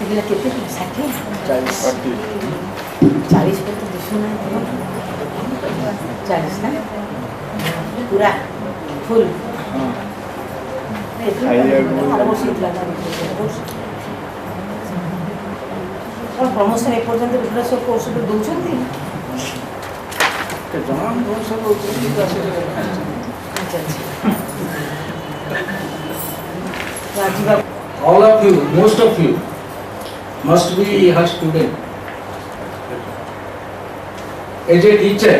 ଏଇଟା କେତେ 60 40 पर तो दिशुना 40 ना पूरा फुल प्रमोशन एपर्यंत पूरा सब कोर्स दौरान all of you, most of you must be her student. As a teacher,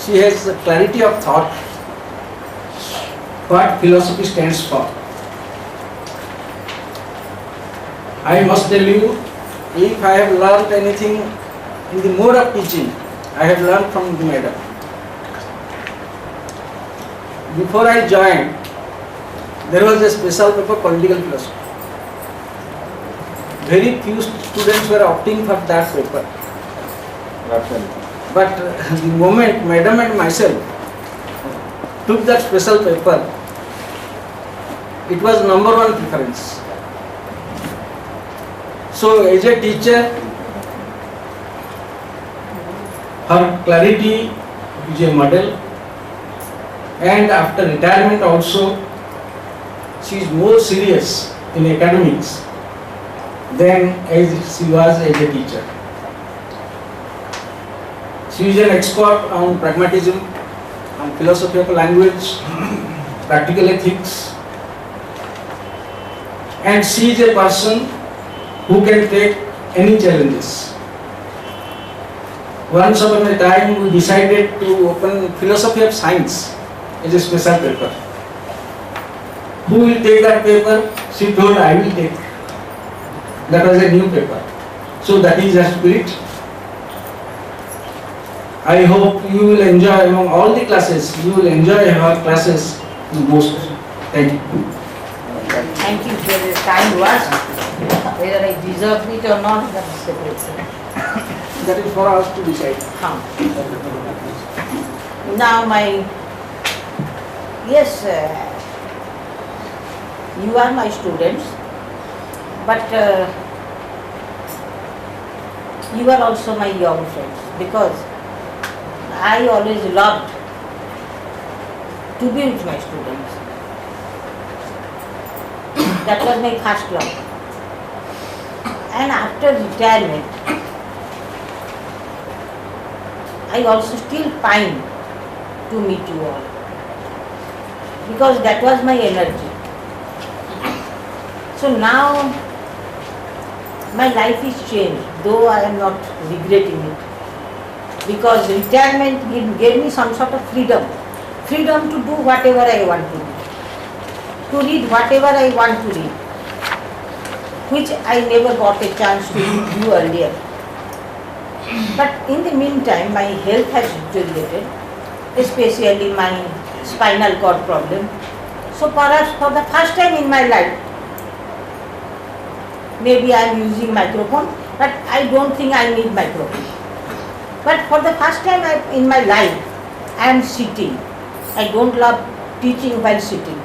she has a clarity of thought what philosophy stands for. I must tell you, if I have learned anything in the mode of teaching, I have learned from the madam. Before I joined, there was a special paper, political philosophy. Very few students were opting for that paper. But the moment madam and myself took that special paper, it was #1 preference. So as a teacher, her clarity is a model, and after retirement also, she is more serious in academics than as she was as a teacher. She is an expert on pragmatism, on philosophy of language, practical ethics, and she is a person who can take any challenges. Once upon a time, we decided to open philosophy of science as a special paper. Who will take that paper? She told, I will take. That was a new paper. So that is her spirit. I hope you will enjoy among all the classes. You will enjoy her classes the most. Thank you. Thank you for the kind words. Whether I deserve it or not, that is separate. That is for us to decide. Now yes, you are my students, but you are also my young friends, because I always loved to be with my students. That was my first love. And after retirement, I also still pine to meet you all, because that was my energy. So now my life is changed, though I am not regretting it, because retirement gave me some sort of freedom to do whatever I want to do, to read whatever I want to read, which I never got a chance to do earlier. But in the meantime, my health has deteriorated, especially my spinal cord problem. So perhaps for the first time in my life, maybe I am using microphone, but I don't think I need microphone. But for the first time in my life, I am sitting. I don't love teaching while sitting.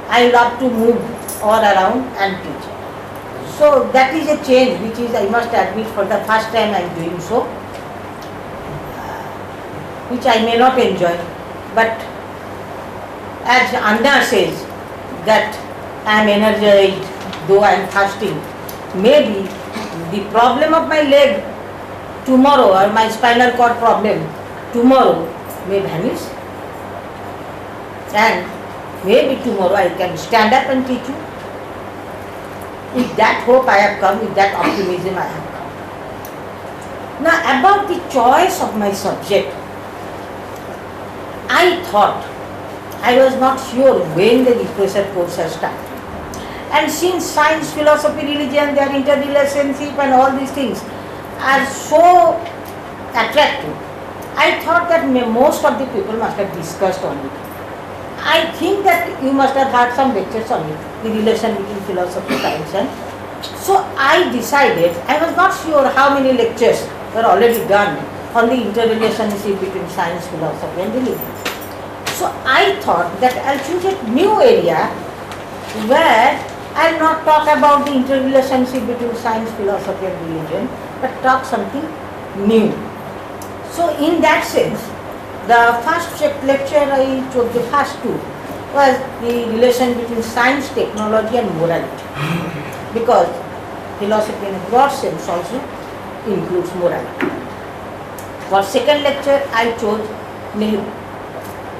I love to move all around and teach. So that is a change which is, I must admit, for the first time I am doing so, which I may not enjoy. But as Anna says that I am energized though I am fasting, maybe the problem of my leg tomorrow, or my spinal cord problem tomorrow, may vanish, and maybe tomorrow I can stand up and teach you. With that hope I have come, with that optimism I have come. Now about the choice of my subject, I thought, I was not sure when the literature course has started. And since science, philosophy, religion, their interrelationship and all these things are so attractive, I thought that most of the people must have discussed on it. I think that you must have heard some lectures on it, the relation between philosophy, science, and so I decided, I was not sure how many lectures were already done on the interrelationship between science, philosophy and religion. So I thought that I'll choose a new area where I'll not talk about the interrelationship between science, philosophy and religion, but talk something new. So in that sense, the first lecture I took, the first two, was the relation between science, technology and morality. Because philosophy in a broad sense also includes morality. For second lecture I chose Nehru.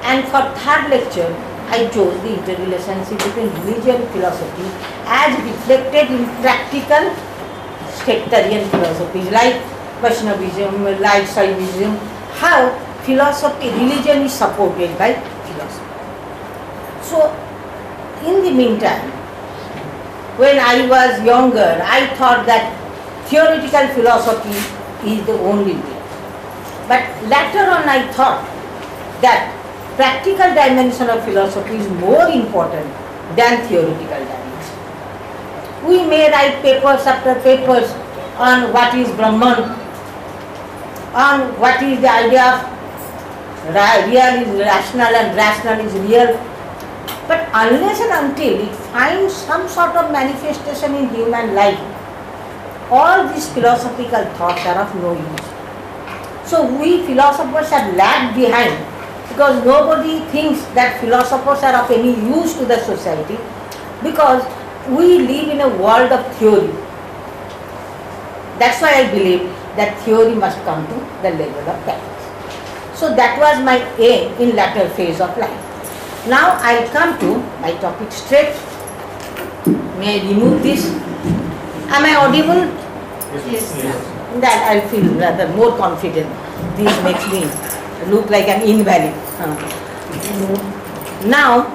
And for third lecture I chose the interrelationship between religion and philosophy as reflected in practical sectarian philosophies like Vaishnavism, like Shaivism, how philosophy, religion is supported by philosophy. So, in the meantime, when I was younger, I thought that theoretical philosophy is the only way. But later on I thought that practical dimension of philosophy is more important than theoretical dimension. We may write papers after papers on what is Brahman, on what is the idea of real is rational and rational is real. But unless and until it finds some sort of manifestation in human life, all these philosophical thoughts are of no use. So we philosophers are lagged behind because nobody thinks that philosophers are of any use to the society because we live in a world of theory. That's why I believe that theory must come to the level of practice. So that was my aim in latter phase of life. Now I'll come to my topic straight. May I remove this? Am I audible? Yes. That I'll feel rather more confident. This makes me look like an invalid. Now,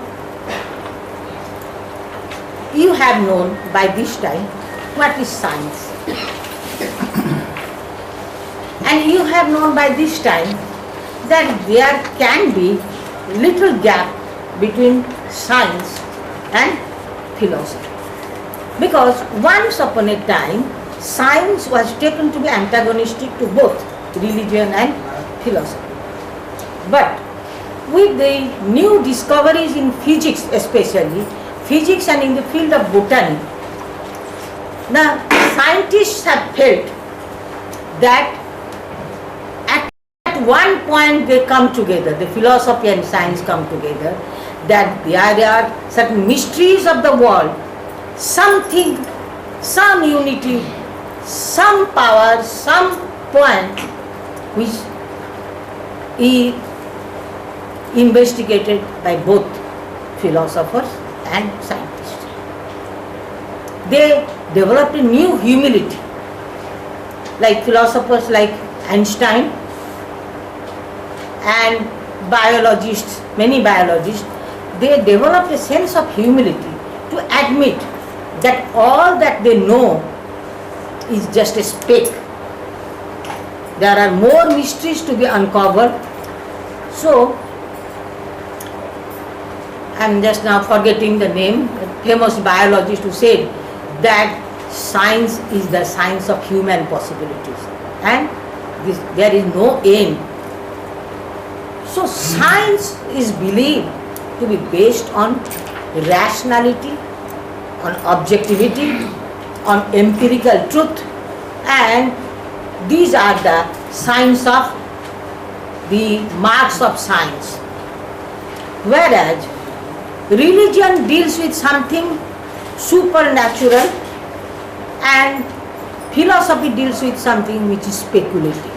you have known by this time what is science. And you have known by this time that there can be little gap between science and philosophy. Because once upon a time, science was taken to be antagonistic to both religion and philosophy. But with the new discoveries in physics especially, physics and in the field of botany, the scientists have felt that at one point they come together, the philosophy and science come together, that there are certain mysteries of the world, something, some unity, some power, some point which is investigated by both philosophers and scientists. They developed a new humility, like philosophers like Einstein and biologists, many biologists, they developed a sense of humility to admit that all that they know is just a speck. There are more mysteries to be uncovered. So, I am just now forgetting the name, a famous biologist who said that science is the science of human possibilities and there is no end. So science is believed to be based on rationality, on objectivity, on empirical truth, and these are the signs of the marks of science. Whereas religion deals with something supernatural and philosophy deals with something which is speculative.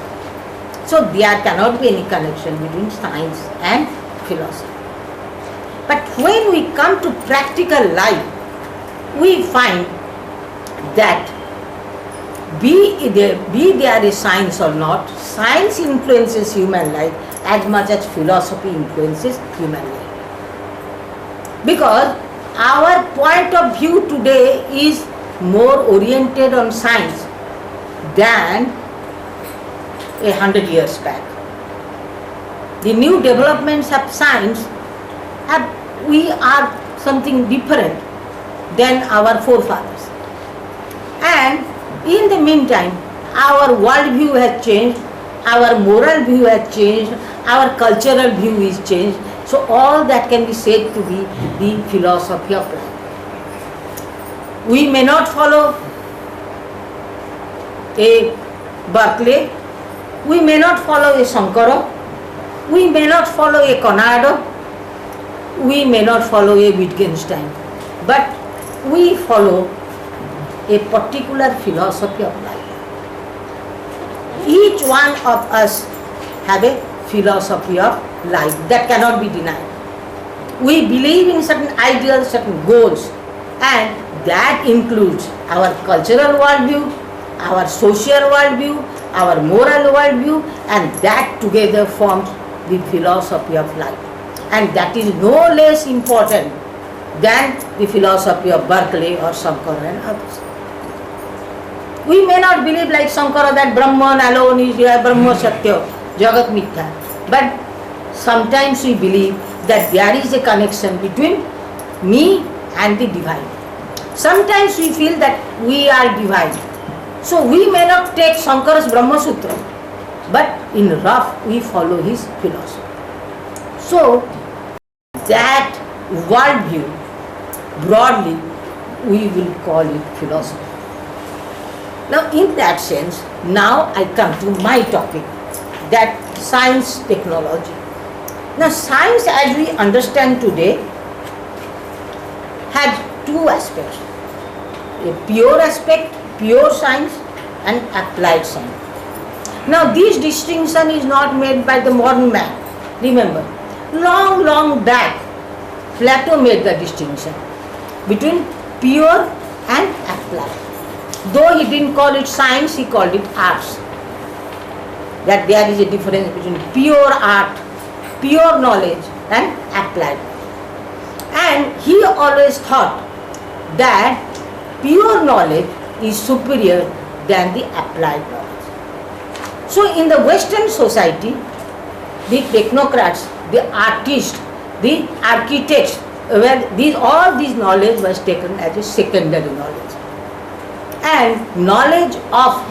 So there cannot be any connection between science and philosophy. But when we come to practical life, we find that be there a science or not, science influences human life as much as philosophy influences human life. Because our point of view today is more oriented on science than 100 years back. The new developments of science we are something different than our forefathers. And in the meantime, our world view has changed, our moral view has changed, our cultural view is changed. So all that can be said to be the philosophy of life. We may not follow a Berkeley, we may not follow a Sankara, we may not follow a Conrad, we may not follow a Wittgenstein, but we follow a particular philosophy of life. Each one of us have a philosophy of life that cannot be denied. We believe in certain ideals, certain goals, and that includes our cultural worldview, our social worldview, our moral worldview, and that together forms the philosophy of life. And that is no less important than the philosophy of Berkeley or Sankara and others. We may not believe like Sankara that Brahman alone is Brahma Satya, Jagat Mithya, but sometimes we believe that there is a connection between me and the divine. Sometimes we feel that we are divine. So we may not take Sankara's Brahma Sutra, but in rough we follow his philosophy. So that worldview, broadly, we will call it philosophy. Now in that sense, now I come to my topic, that science technology. Now science as we understand today has two aspects, a pure aspect, pure science, and applied science. Now this distinction is not made by the modern man. Remember, long back Plato made the distinction between pure and applied. Though he didn't call it science, he called it arts. That there is a difference between pure art, pure knowledge, and applied. And he always thought that pure knowledge is superior than the applied knowledge. So in the Western society, the technocrats, the artists, the architects, all these knowledge was taken as a secondary knowledge. And knowledge of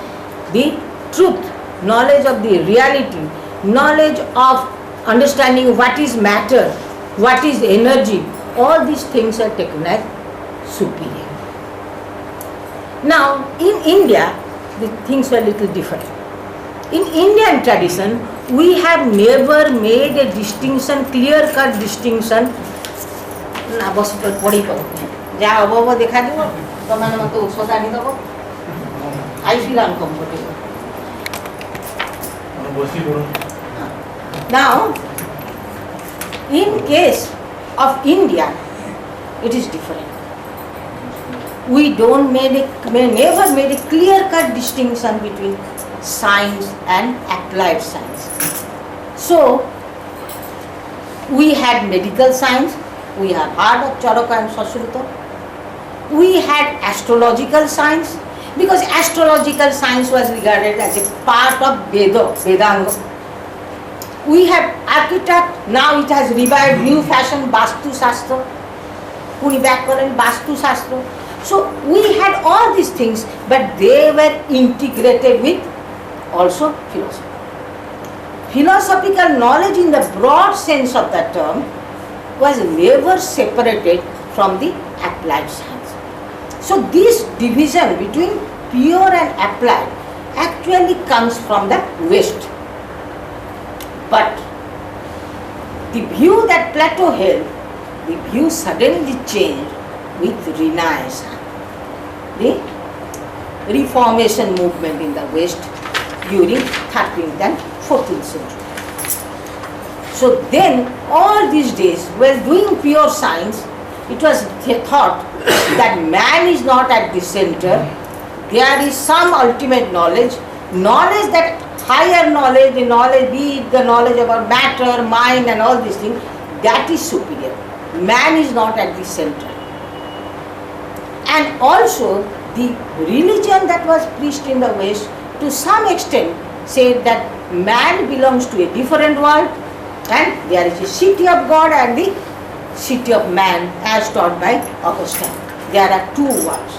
the truth, knowledge of the reality, knowledge of understanding what is matter, what is energy, all these things are taken as superior. Now in India, the things were a little different. In Indian tradition, we have never made a distinction, clear-cut distinction. ना बस पढ़ी पाऊँ जहाँ अब देखा दियो तो मैंने मतलब उसको आनी तो I feel uncomfortable. Now, in case of India, it is different. We never made a clear-cut distinction between science and applied science. So, we had medical science, we had heard of Charaka and Sashruta. We had astrological science, because astrological science was regarded as a part of Vedanga. We had architect, now it has revived new fashion, Vastu Shastra, Puni Vyakaran, Vastu Shastra. So we had all these things, but they were integrated with also philosophy. Philosophical knowledge in the broad sense of the term was never separated from the applied science. So this division between pure and applied actually comes from the West. But the view that Plato held, the view suddenly changed with Renaissance, the Reformation movement in the West during 13th and 14th century. So then, all these days, while doing pure science, it was thought that man is not at the center. There is some ultimate knowledge that higher knowledge, the knowledge, be it the knowledge about matter, mind and all these things, that is superior. Man is not at the center. And also, the religion that was preached in the West, to some extent, said that man belongs to a different world, and there is a city of God and the city of man, as taught by Augustine. There are two worlds.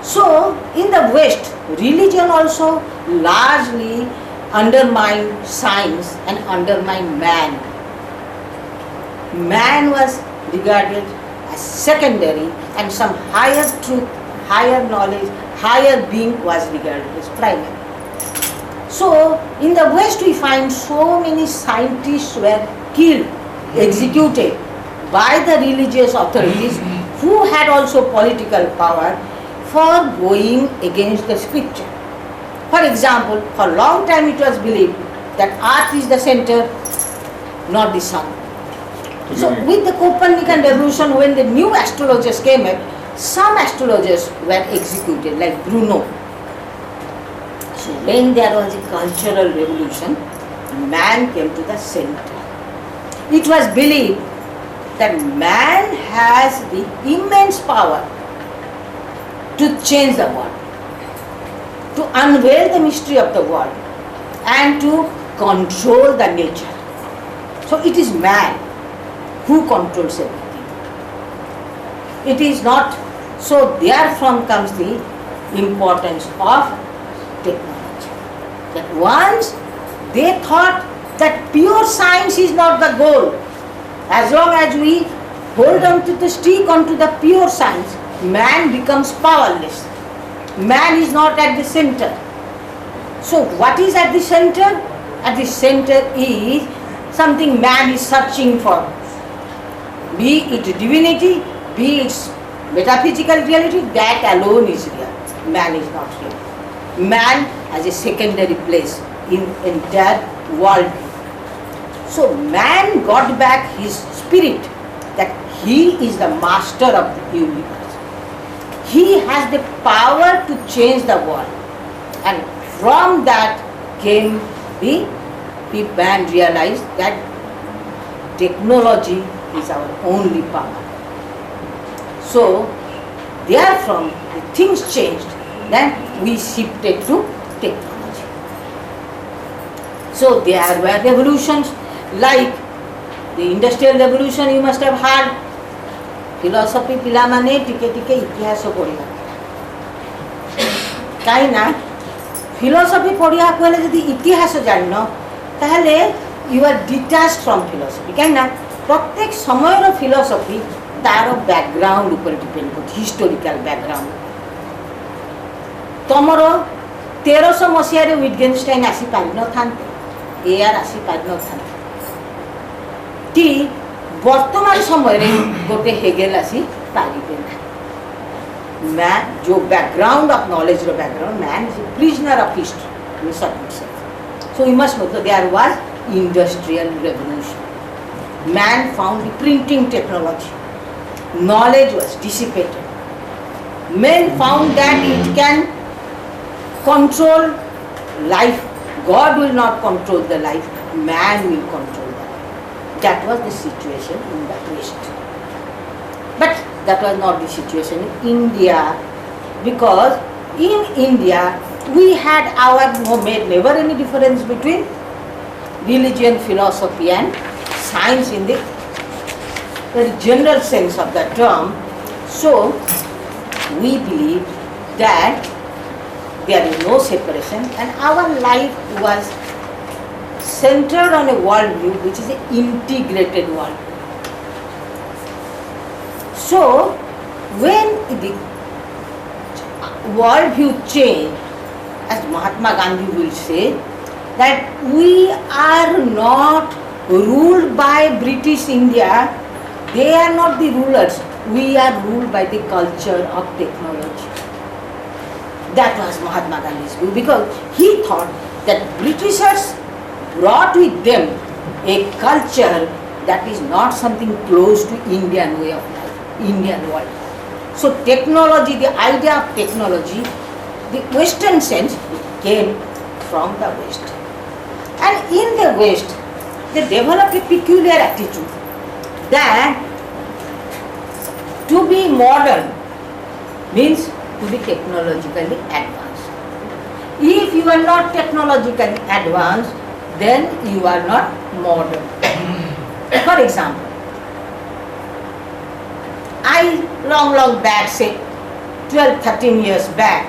So, in the West, religion also largely undermined science and undermined man. Man was regarded as secondary, and some higher truth, higher knowledge, higher being was regarded as primary. So in the West we find so many scientists were killed, executed by the religious authorities who had also political power for going against the scripture. For example, for a long time it was believed that earth is the center, not the sun. So with the Copernican revolution, when the new astrologers came up, some astrologers were executed, like Bruno. So when there was a cultural revolution, man came to the center. It was believed that man has the immense power to change the world, to unveil the mystery of the world, and to control the nature. So it is man who controls everything. It is not, so therefrom comes the importance of technology. That once they thought that pure science is not the goal. As long as we hold on to the stick onto the pure science, man becomes powerless. Man is not at the center. So what is at the center? At the center is something man is searching for. Be it divinity, be it metaphysical reality, that alone is real. Man is not real. Man has a secondary place in entire world. So man got back his spirit that he is the master of the universe. He has the power to change the world. And from that came the man realized that technology is our only power. So therefrom the things changed. Then we shifted to technology. So there were revolutions like the industrial revolution. You must have heard. Philosophy ପିଲାମାନେ ଟିକେ ଟିକେ ଇତିହାସ ପଢ଼ିବା କାହିଁ ନା philosophy ପଢ଼ିବାକୁ ହେଲେ ଯଦି ଇତିହାସ ଜାଣିନ ତାହେଲେ you are detached from philosophy. କାହିଁ ନା ପ୍ରତ୍ୟେକ ସମୟର philosophy ତାର ବ୍ୟାକଗ୍ରାଉଣ୍ଡ ଉପରେ ଡିପେଣ୍ଡ କରୁଛି, ହିଷ୍ଟୋରିକାଲ ବ୍ୟାକଗ୍ରାଉଣ୍ଡ. ତମର 1300 ମସିହାରେ ୱିଟଗେନଷ୍ଟାଇନ୍ ଆସିପାରିନଥାନ୍ତେ, ଏଆର୍ ଆସିପାରିନଥାନ୍ତେ କି ବର୍ତ୍ତମାନ ସମୟରେ ଗୋଟେ ହେଗେଲ ଆସି ପାରିବେ ନା. ମ୍ୟାନ୍ जो बैकग्राउंड ऑफ नॉलेज रो background man is a prisoner of history in certain sense. So we must know that there was industrial revolution. Man found the printing technology. knowledge was dissipated. Men found that it can control life. God will not control the life, man will control the life. That was the situation in the West. But that was not the situation in India, because in India we had our made never any difference between religion, philosophy and science in the very general sense of the term. So we believe that there is no separation and our life was centered on a worldview which is an integrated world. So when the worldview changed, as Mahatma Gandhi will say, that we are not ruled by British India, they are not the rulers, we are ruled by the culture of technology. That was Mahatma Gandhi's view, because he thought that Britishers brought with them a culture that is not something close to Indian way of life, Indian world. So technology, the idea of technology, the Western sense, came from the West. And in the West, they developed a peculiar attitude that to be modern means to be technologically advanced. If you are not technologically advanced, then you are not modern. For example, I long back, say 12-13 years back,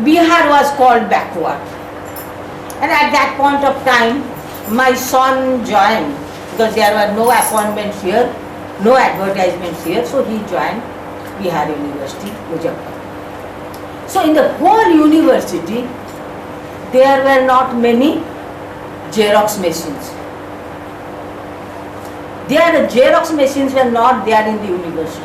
Bihar was called backward. And at that point of time, my son joined, because there were no appointments here, no advertisements here, so he joined Bihar University, Muzaffarpur. So in the whole university, there were not many Xerox machines. The Xerox machines were not there in the university.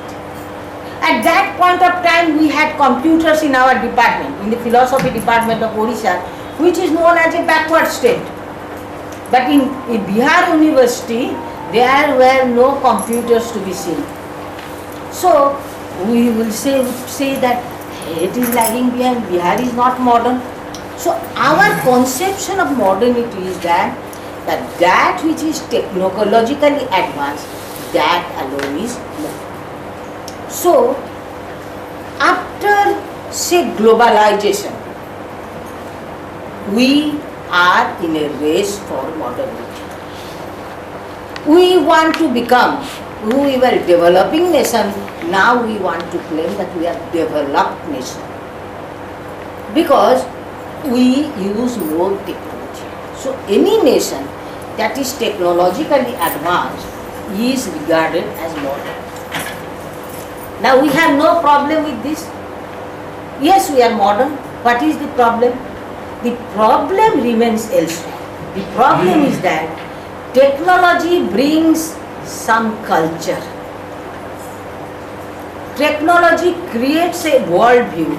At that point of time, we had computers in our department, in the philosophy department of Odisha, which is known as a backward state. But in Bihar University, there were no computers to be seen. So we will say that it is lagging behind, Bihar is not modern. So our conception of modernity is that which is technologically advanced, that alone is modern. So after, say, globalization, we are in a race for modernity. We want to become, we were a developing nation, now we want to claim that we are developed nation. Because we use more technology. So any nation that is technologically advanced is regarded as modern. Now we have no problem with this. Yes, we are modern. What is the problem? The problem remains elsewhere. The problem is that technology brings some culture. Technology creates a world view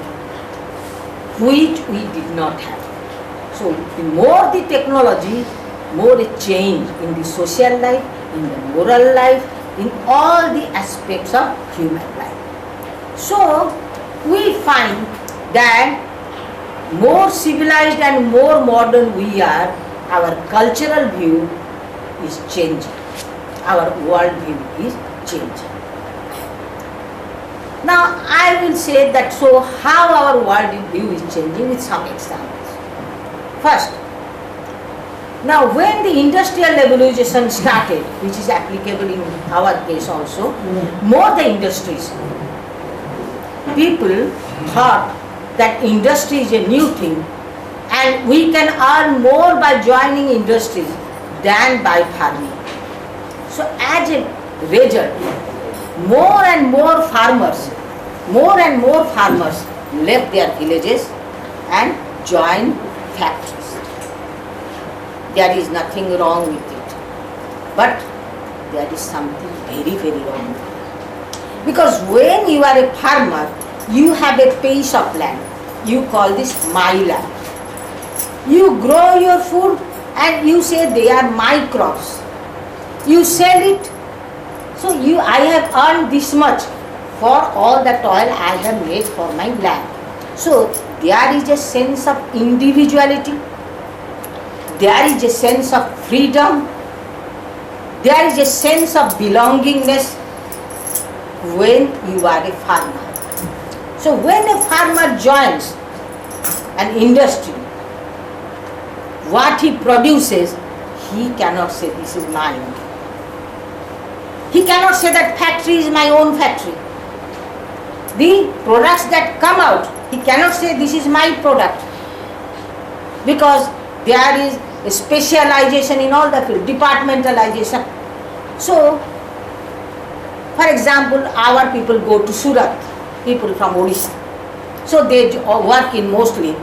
which we did not have. So the more the technology, more a change in the social life, in the moral life, in all the aspects of human life. So we find that more civilized and more modern we are, our cultural view is changing. Our world view is changing. Now I will say that, so how our world view is changing with some examples. First, now when the industrial revolution started, which is applicable in our case also, more the industries, people thought that industry is a new thing and we can earn more by joining industries than by farming. So as a result, more and more farmers left their villages and joined factories. There is nothing wrong with it, but there is something very, very wrong with it. Because when you are a farmer, you have a piece of land. You call this my land. You grow your food and you say they are my crops. You sell it. So I have earned this much for all the toil I have made for my land. So there is a sense of individuality. There is a sense of freedom. There is a sense of belongingness when you are a farmer. So when a farmer joins an industry, what he produces, he cannot say this is mine. He cannot say that factory is my own factory. The products that come out, he cannot say this is my product. Because there is a specialization in all the field, departmentalization. So, for example, our people go to Surat, people from Odisha. So they work in mostly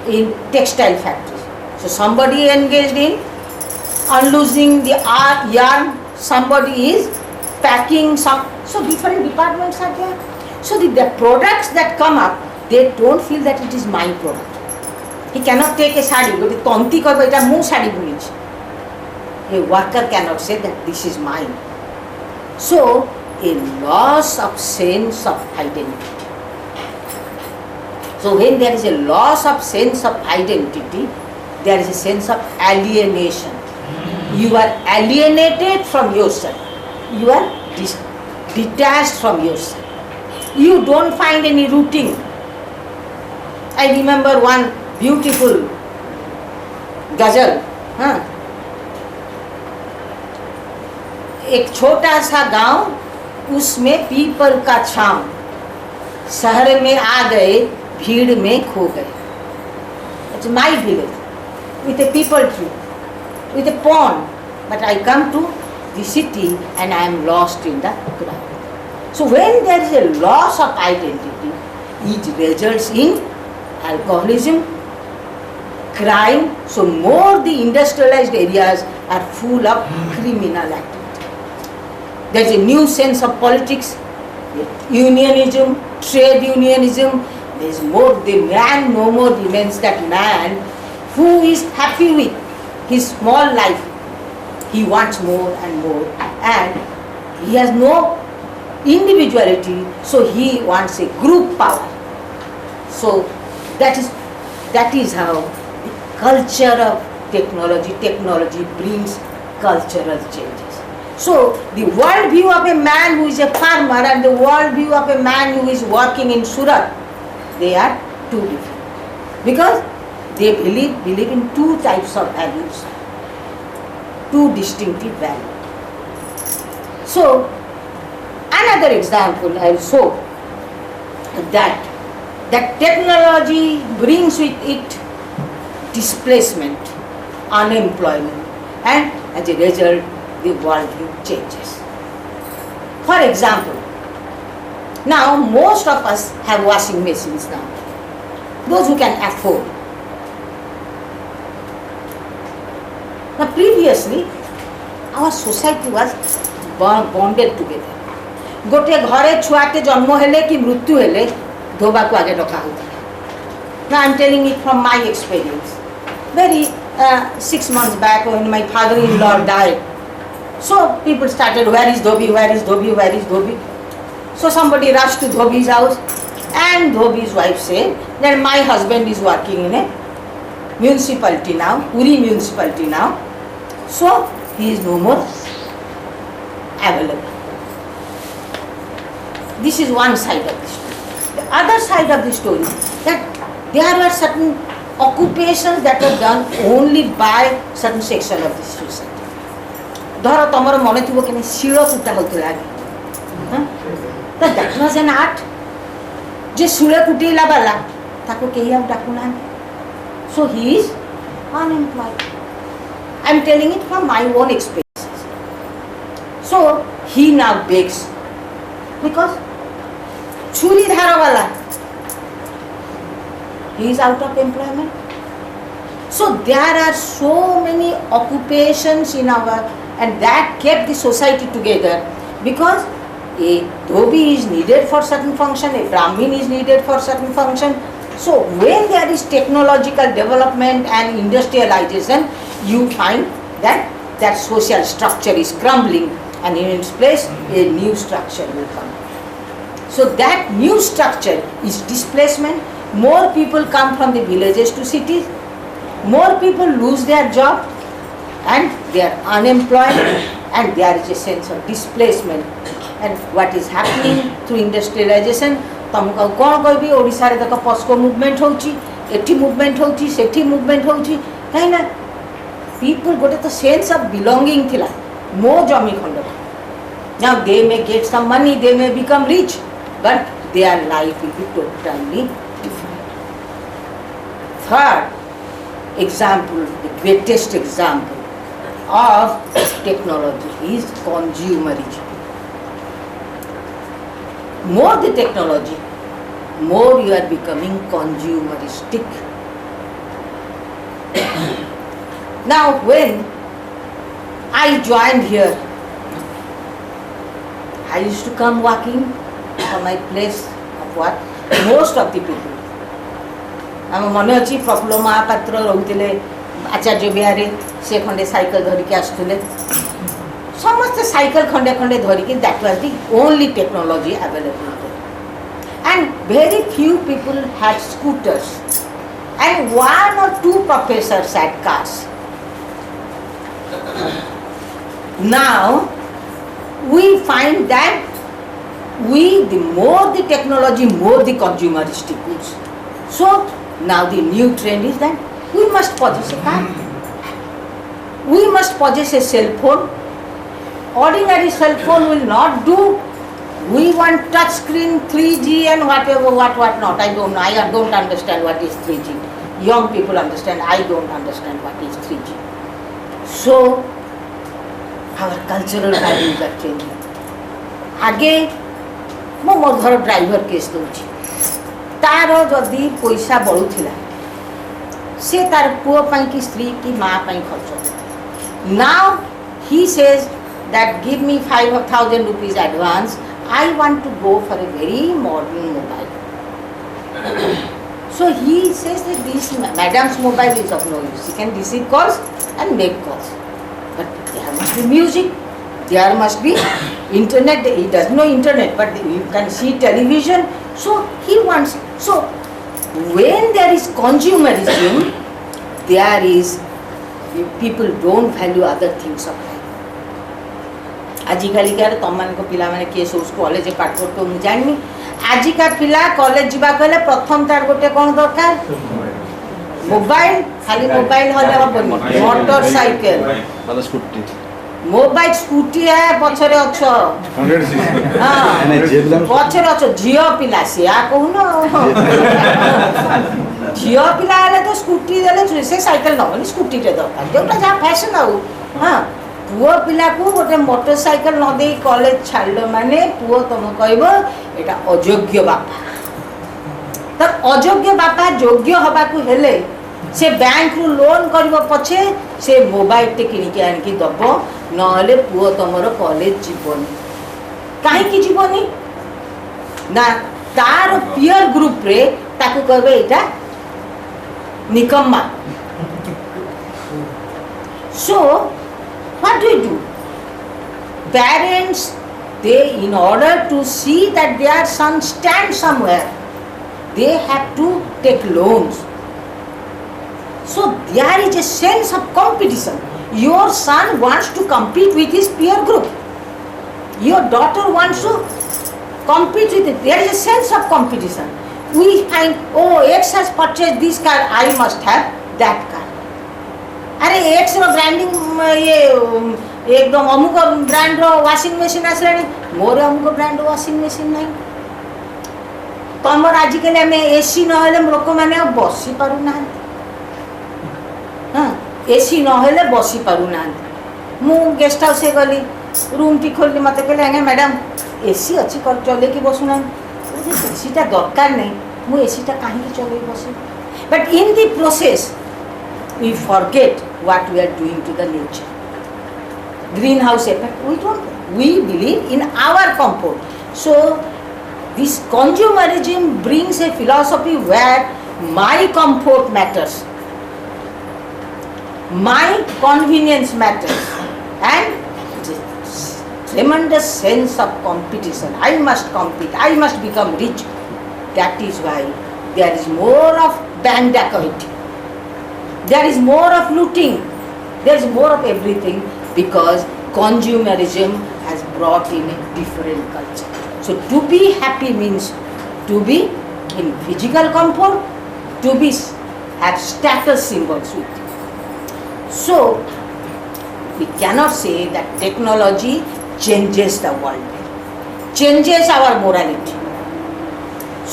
in textile factories. So somebody engaged in unloosing the yarn, somebody is packing some. So different departments are there. So the products that come up, they don't feel that it is my product. He cannot take a sari, but the tonti ko eta mu sari bulichi. A worker cannot say that this is mine. So a loss of sense of identity. So when there is a loss of sense of identity, there is a sense of alienation. You are alienated from yourself. You are detached from yourself. You don't find any rooting. I remember one beautiful गजल, एक छोटा सा गांव, उसमें people का छांव, शहर में आ गए, भीड़ में खो गए. It's my village with a peepal tree, with a pond, but I come to the city and I am lost in the crowd. So when there is a loss of identity, it results in alcoholism, crime. So more the industrialized areas are full of criminal activity. There is a new sense of politics, unionism, trade unionism. There is more, the man no more remains that man who is happy with his small life. He wants more and more, and he has no individuality, so he wants a group power. So that is how the culture of technology brings cultural changes. So the world view of a man who is a farmer and the world view of a man who is working in Surat, they are two different, because they believe in two types of values, two distinctive values. So another example I will show that technology brings with it displacement, unemployment, and as a result the worldview changes. For example, now most of us have washing machines now, those who can afford. Now previously our society was bonded together. गोटे घरे छुआटे जन्म हेले कि मृत्यु हेले धोबा को आगे रखा होता है. Now I am telling it from my experience. Very 6 months back when my father-in-law died, so people started, where is Dhobi, where is Dhobi, where is Dhobi? So somebody rushed to Dhobi's house, and Dhobi's wife said that my husband is working in a municipality now, Puri municipality now, so he is no more available. This is one side of the story. The other side of the story, that there were certain occupations that were done only by certain section of the society. धर तमर मन थी कि शिल कुटा होता that was an art. जे शिल कुटेला वाला ताको केही आउ डाकू ना, so he is unemployed. I am telling it from my own experiences. So he now begs because छुरी धार वाला, he is out of employment. So there are so many occupations in our, and that kept the society together, because a dhobi is needed for certain function, a brahmin is needed for certain function. So when there is technological development and industrialization, you find that social structure is crumbling, and in its place a new structure will come. So that new structure is displacement. More people come from the villages to cities, more people lose their job and they are unemployed, and there is a sense of displacement. And what is happening through industrialization, तुमको कौन कहबी ओडिशा रे देख पस्को movement होची, एठी movement होची, सेठी movement होची, कहीं ना people गोटे तो सेंस ऑफ बिलोंगिंग थिला मो जमी खंड. Now they may get some money, they may become rich, but their life will be totally different. Third example, the greatest example of technology is consumerism. More the technology, more you are becoming consumeristic. Now when I joined here, I used to come walking from my place of work. Most of the people, आम मन अच्छी प्रफुल्ल महापात्र रोते आचार्य विहार से खंडे cycle धरिकी आसुले, समस्ते cycle खंडे खंडे धरिकी. That was the only technology available. And very few people had scooters and 1 or 2 professors had cars. Now we find that the more the technology, more the consumeristic goods. So now the new trend is that we must possess a car, we must possess a cell phone. Ordinary cell phone will not do. We want touch screen, 3G and whatever, what not. I don't know. I don't understand what is 3G. Young people understand. I don't understand what is 3G. So our cultural values are changing. आगे मो मोर घर driver case दूची तार जदि पैसा बढ़ुला से तार पुओ पाई की स्त्री की माँ पाई खर्च now he says that give me 5,000 rupees advance. I want to go for a very modern mobile. So he says that this madam's mobile is of no use. She can receive calls and make calls. But there must be music, there must be internet. He doesn't know internet, but you can see television. So he wants. So when there is consumerism, there is people don't value other things of life. आजिकाली क्या तुम मान पिला माने किए सब college पाठ पढ़ते मुझे जानी आजिका पिला कॉलेज जीवा कहले प्रथम तार गोटे कौन दरकार मोबाइल खाली मोबाइल हले हबनी मोटरसाइकिल वाला स्कूटी मोबाइल स्कूटी है पछरे अछ 100cc हां पछरे अछ झियो पिला से आ कहून झियो पिला हले तो स्कूटी देले से साइकिल न स्कूटी टे दरकार जोटा जा फैशन आउ हां पुओ पिला को गोटे मोटरसाइकिल न दे कॉलेज छाड़ माने पुओ तुम कहबो एटा अयोग्य बापा तो अयोग्य बापा योग्य हवा को हेले से बैंक रु लोन करबो पछे से मोबाइल टे किनि के आन की दबो न हले पुओ तमरो कॉलेज जीवनी काहे की जीवनी ना तार पीयर ग्रुप रे ताकू कहबे एटा निकम्मा सो what do? Parents, they in order to see that their son stands somewhere, they have to take loans. So there is a sense of competition. Your son wants to compete with his peer group. Your daughter wants to compete with it. There is a sense of competition. We find, oh, X has purchased this car, I must have that car. अरे x रो branding ये एकदम अमुक brand रो washing machine आसलानी मोर अमुक brand washing machine नहीं तमर आजिकल आम AC नहले लोक मैंने बसी पारु ना हाँ एसी नहले बसी पारु ना मु गेस्ट हाउस गली रूम टी खोली मत कहले आगे मैडम एसी अच्छी चले कि बसुना एसीटा दरकार नहीं मु एसीटा कहीं चले बस but in the process we forget what we are doing to the nature. Greenhouse effect, we believe in our comfort. So this consumerism brings a philosophy where my comfort matters, my convenience matters, and tremendous sense of competition. I must compete, I must become rich. That is why there is more of bank dacoity. There is more of looting, there is more of everything because consumerism has brought in a different culture. So to be happy means to be in physical comfort, to be have status symbols with you. So we cannot say that technology changes the world, changes our morality.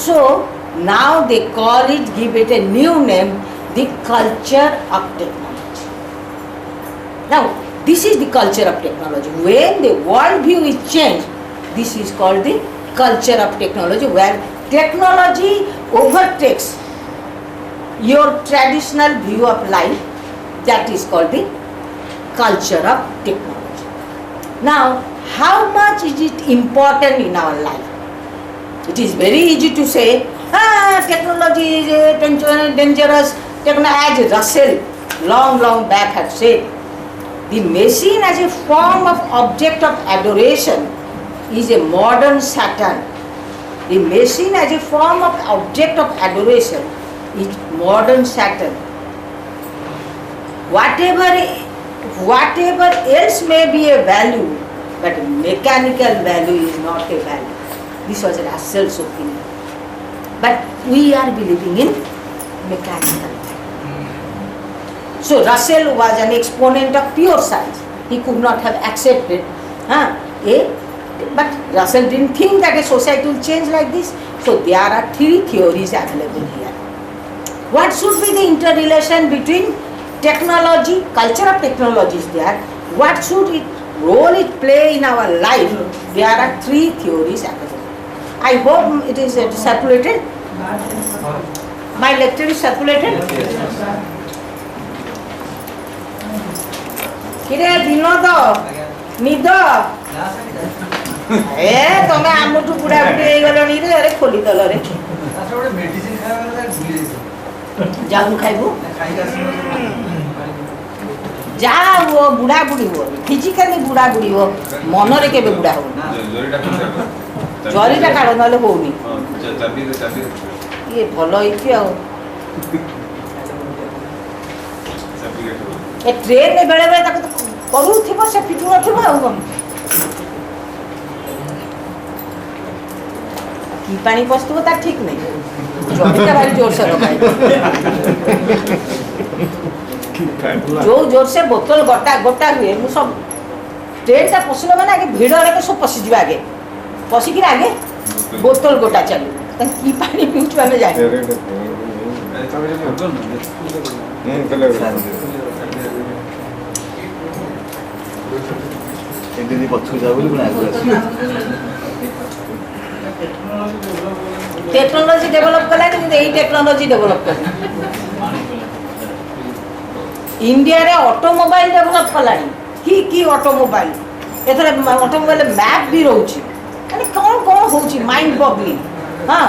So now they call it, give it a new name, the culture of technology. Now, this is the culture of technology. When the world view is changed, this is called the culture of technology, where technology overtakes your traditional view of life. That is called the culture of technology. Now, how much is it important in our life? It is very easy to say, technology is dangerous. As Russell long back had said, the machine as a form of object of adoration is a modern Saturn. The machine as a form of object of adoration is modern Saturn. Whatever else may be a value, but mechanical value is not a value. This was Russell's opinion. But we are believing in mechanical value. So Russell was an exponent of pure science. He could not have accepted. But Russell didn't think that a society will change like this. So there are three theories available here. What should be the interrelation between technology, culture of technology is there. What should it role it play in our life, there are 3 theories available. I hope it is circulated. My lecture is circulated. किरे दिन तो निद ए तमे आमठू बुढ़ा बुढ़ी हे गलनी रे अरे खोली दल रे मेडिसिन खाଇବା जाऊ खाइबू जा वो बुढ़ा बुढ़ी हो फिजिकली बुढ़ा बुढ़ी हो मन रे केबे बुढ़ा हो जरीटा काढ नले होउनी ये भलो इति आ ए ट्रेन में बेले बेले ताको करू थिबो से फिटू नथिबो आ कोन की पानी पस्तुबो ता ठीक नहीं जरीटा भारी जोर से रखाई जो जोर से बोतल गोटा गोटा हुए मु सब ट्रेन ता पसिलो माने आगे भीड़ रे सब पसि जीवा आगे पसि कि आगे बोतल गोटा चली त की पानी पीउछ हमें जाए ଏମିତି ପଛକୁ ଯାଉ ବୋଲି ପୁଣି ଆଗକୁ ଆସିବ टेक्नोलॉजी डेवलप कला कि यही टेक्नोलॉजी डेवलप कर इंडिया रे ऑटोमोबाइल डेवलप कला की ऑटोमोबाइल एथरे ऑटोमोबाइल मैप भी रहउची माने कोन कोन होउची माइंड बबलिंग हां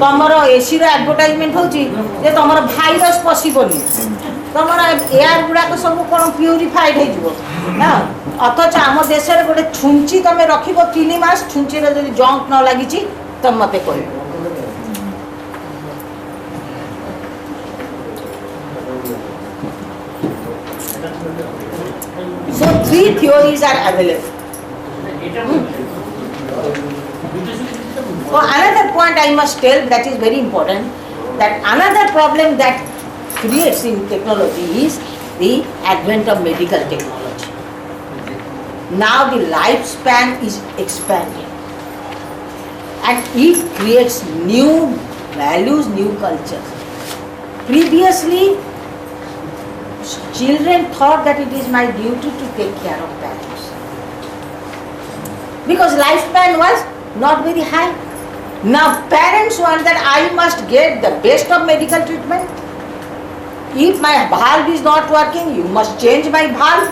तमरो एसी रे एडवर्टाइजमेंट होउची जे तमरो वायरस पसिबोनी तमरो एयर गुडा को सब कोन प्यूरिफाइड हे जिवो ना अथच आम देश रे गोटे छुंची तमे रखिबो 3 मास छुंची रे जदी जंक न लागिची तम मते कहबो So 3 theories are available. So another point I must tell that is very important, that another problem that creates in technology is the advent of medical technology. Now the lifespan is expanding and it creates new values, new cultures. Previously children thought that it is my duty to take care of parents because lifespan was not very high. Now parents want that I must get the best of medical treatment. If my valve is not working, you must change my valve.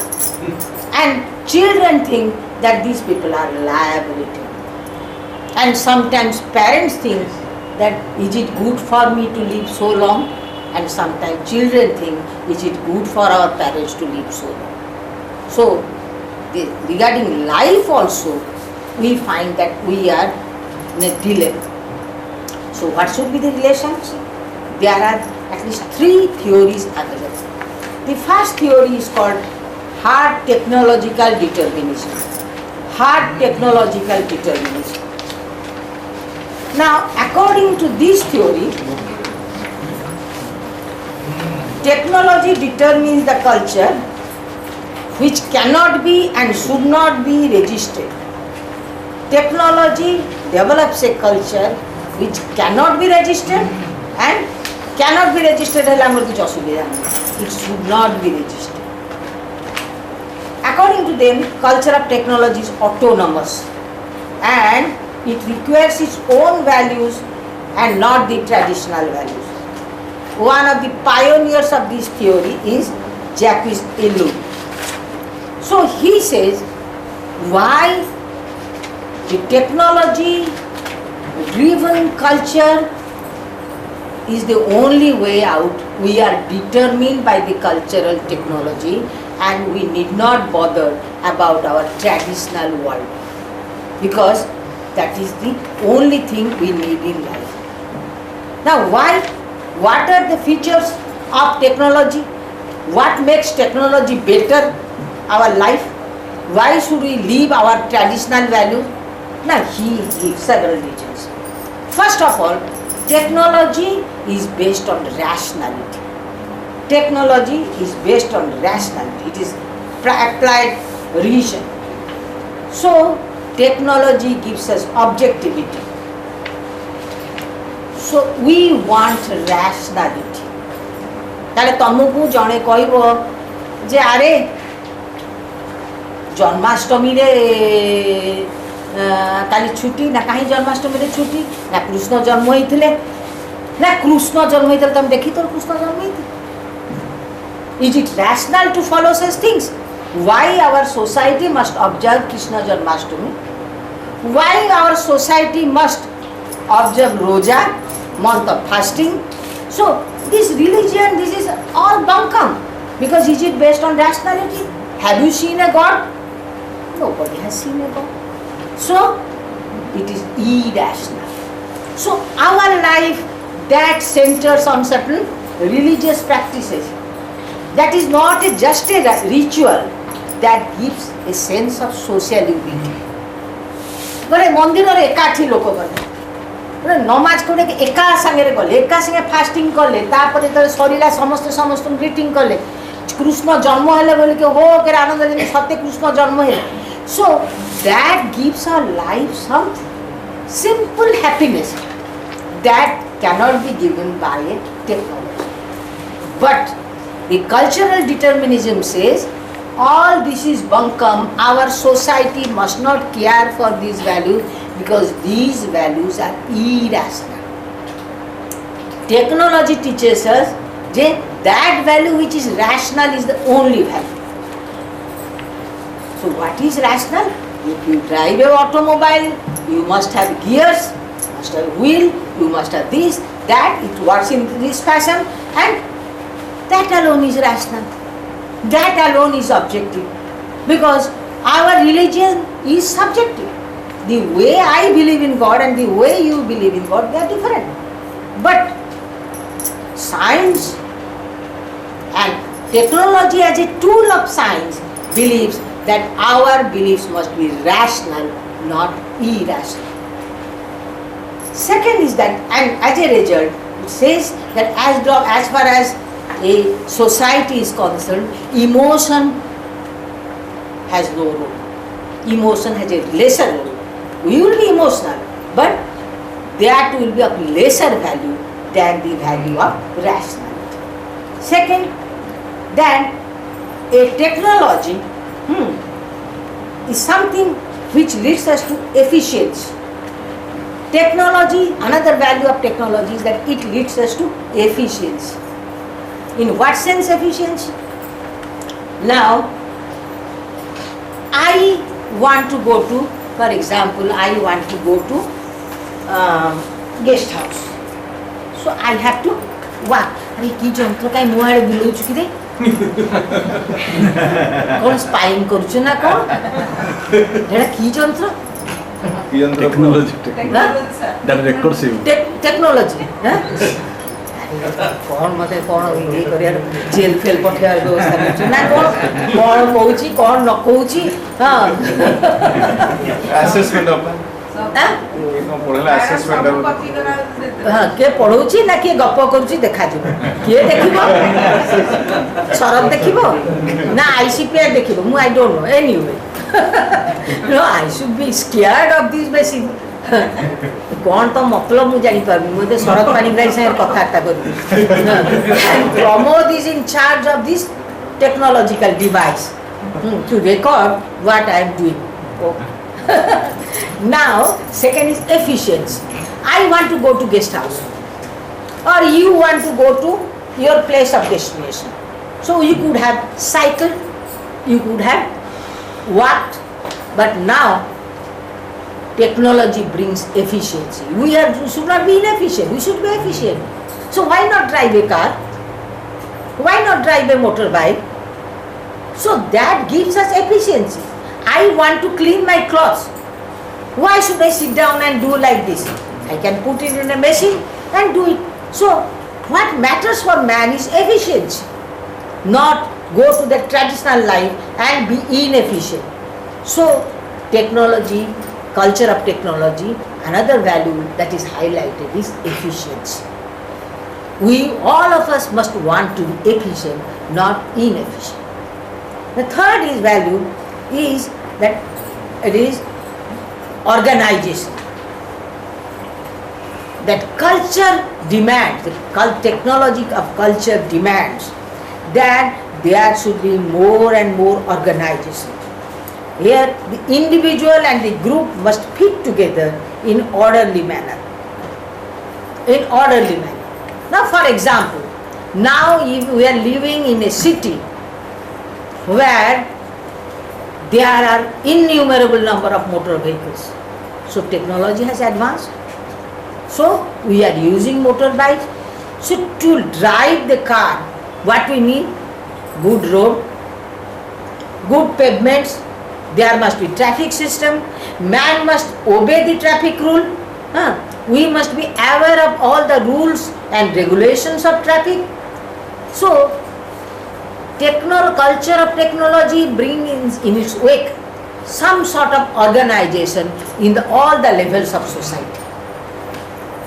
And children think that these people are liability. And sometimes parents think that is it good for me to live so long? And sometimes children think, is it good for our parents to live so long? So, regarding life also, we find that we are in a dilemma. So, what should be the relations? There are at least 3 theories available. The first theory is called hard technological determinism. Hard technological determinism. Now, according to this theory, technology determines the culture which cannot be and should not be registered. Technology develops a culture which cannot be registered and cannot be registered. It should not be registered. According to them, culture of technology is autonomous and it requires its own values and not the traditional values. One of the pioneers of this theory is Jacques Ellul. So he says, why the technology driven culture is the only way out. We are determined by the cultural technology and we need not bother about our traditional world because that is the only thing we need in life. Now why? What are the features of technology? What makes technology better our life? Why should we leave our traditional values? Now he gives several reasons. First of all, technology is based on rationality. Technology is based on rationality. It is applied reason. So technology gives us objectivity. So we want rationality. ताले तमको जने कहबो जे अरे जन्माष्टमी रे काली छुट्टी ना कहीं जन्माष्टमी रे छुट्टी ना कृष्ण जन्म होइथिले ना कृष्ण जन्म होइथिले तुम देखी तो कृष्ण जन्म होइथिले is it rational to follow such things why our society must observe Krishna Janmashtami why our society must observe Roza month of fasting so this religion this is all bunkum because is it based on rationality have you seen a god nobody has seen a god so it is irrational so our life that centers on certain religious practices that is not just a ritual that gives a sense of social unity गरे मंदिर रे एकाठी लोक गले नमाज करे एका संगे गले एका संगे फास्टिंग कले तापर तो सरीला समस्त समस्त ग्रीटिंग कले कृष्ण जन्म हेले बोले कि हो के आनंद दिन सत्य कृष्ण जन्म हेले so that gives our life some simple happiness that cannot be given by a technology but the cultural determinism says all this is bunkum our society must not care for these values because these values are irrational technology teaches us that value which is rational is the only value so what is rational if you drive a automobile you must have gears you must have wheel you must have this that it works in this fashion and that alone is rational that alone is objective because our religion is subjective the way I believe in God and the way you believe in God they are different but science and technology as a tool of science believes that our beliefs must be rational not irrational second is that and as a result it says that as far as a society is concerned emotion has no role emotion has a lesser role we will be emotional but that will be of lesser value than the value of rationality second that a technology is something which leads us to efficiency technology another value of technology is that it leads us to efficiency in what sense efficiency now I want to go to for example I want to go to guest house so I have to walk अरे की जंत्र काय मुआडे बुलौछु कि रे कोन spying करूछु ना कोन एटा की जंत्र technology that records you technology हां कौन मते कौन ये करियार जेल फेल पठियार व्यवस्था करछु ना कौन कहूची कौन न कहूची हां assessment of हां कौन पढ़ला assessment of हां के पढौची ना के गप्प करूची देखा जिवो के देखिबो सरब देखिबो ना आईसीपीआर देखिबो मु I don't know anyway no I should be scared of this machine कौन तो मतलब मुझे जानी पारबी मुझे शरद पाणिग्राही से कथार्ता कर Pramod is in charge of this technological device to record what I am doing now second is efficiency I want to go to guest house or you want to go to your place of destination so you could have cycle you could have worked, but now technology brings efficiency. Should not be inefficient, we should be efficient. So why not drive a car? Why not drive a motorbike? So that gives us efficiency. I want to clean my clothes. Why should I sit down and do like this? I can put it in a machine and do it. So what matters for man is efficiency, not go to the traditional life and be inefficient. So technology, culture of technology, another value that is highlighted is efficiency. We, all of us must want to be efficient, not inefficient. The third is value is that it is organization. That culture demands, the technology of culture demands that there should be more and more organization. Here the individual and the group must fit together in orderly manner. In orderly manner. Now for example, now if we are living in a city where there are innumerable number of motor vehicles. So technology has advanced. So we are using motorbikes. So to drive the car, what we need? Good road, good pavements, there must be traffic system, man must obey the traffic rule. We must be aware of all the rules and regulations of traffic. So culture of technology brings in its wake some sort of organization in all the levels of society.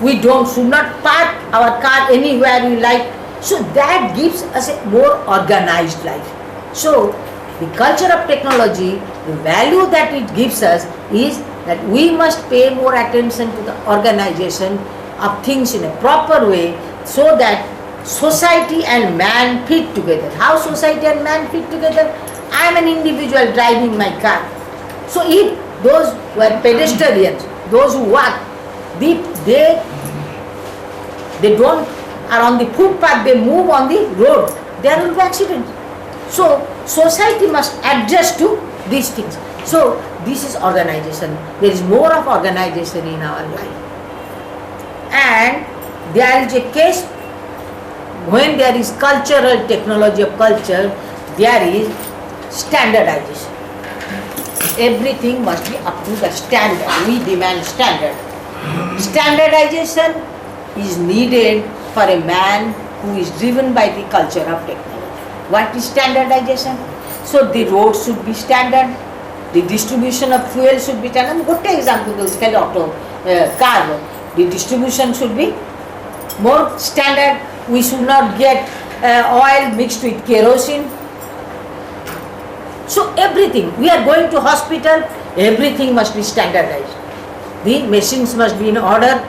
We should not park our car anywhere we like. So that gives us a more organized life. So the culture of technology, the value that it gives us is that we must pay more attention to the organization of things in a proper way so that society and man fit together. How society and man fit together? I am an individual driving my car. So if those who are pedestrians, those who walk, they don't are on the footpath, they move on the road, there will be accidents. So society must adjust to these things. So this is organization. There is more of organization in our life. And there is a case when there is cultural technology of culture, there is standardization. Everything must be up to the standard. We demand standard. Standardization is needed for a man who is driven by the culture of technology. What is standardization? So the roads should be standard, the distribution of fuel should be standard. Good example is car. The distribution should be more standard. We should not get oil mixed with kerosene. So everything, we are going to hospital, everything must be standardized. The machines must be in order.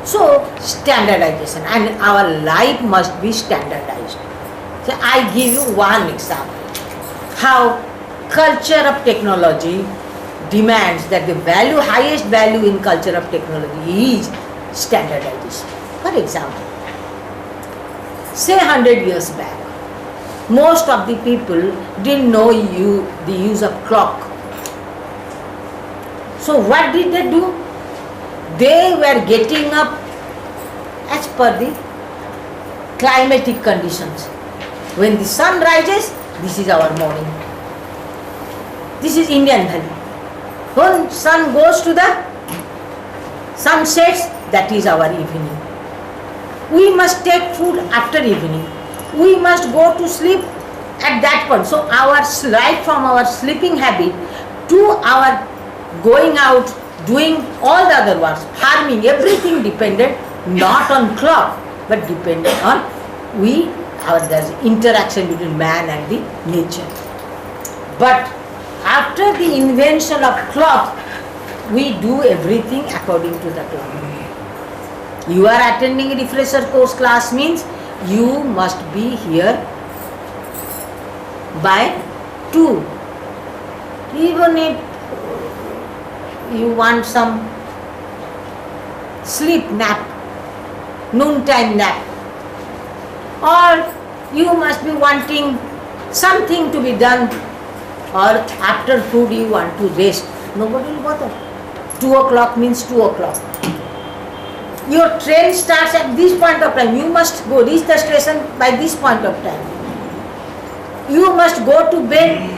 So standardization, and our life must be standardized. So I give you one example. How culture of technology demands that the highest value in culture of technology is standardization. For example, say 100 years back, most of the people didn't know the use of clock. So what did they do? They were getting up as per the climatic conditions. When the sun rises, this is our morning. This is Indian Valley. When sun goes to the sunsets, that is our evening. We must take food after evening. We must go to sleep at that point. So our right from our sleeping habit to our going out, doing all the other works, farming, everything depended not on clock, but depended on there's interaction between man and the nature. But after the invention of clock, we do everything according to the clock. You are attending a refresher course class means you must be here by 2. Even if you want some sleep nap, noontime nap, or you must be wanting something to be done, or after food you want to rest, nobody will bother. 2 o'clock means 2 o'clock. Your train starts at this point of time, you must go reach the station by this point of time. You must go to bed.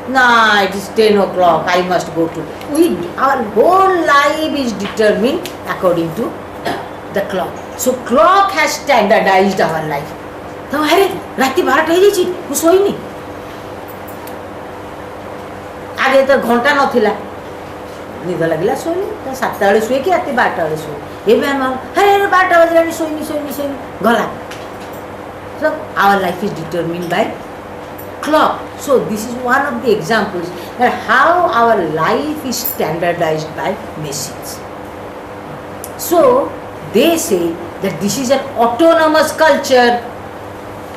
No, it is 10 o'clock, I must go to bed. Our whole life is determined according to the clock. So clock has standardized our life. तो अरे राति 12टा ହେଇଯାଇଛି ମୁଁ ଶୋଇନି, आगे तो घंटा नथिला, निद लगिला शोइली, तो 7टा बेले शुए कि राति 12टा बेले शुए, एबे हम अरे 12टा बजलानी शोइनी गला. So our life is determined by clock. So this is one of the examples that how our life is standardized by machines. So they say that this is an autonomous culture.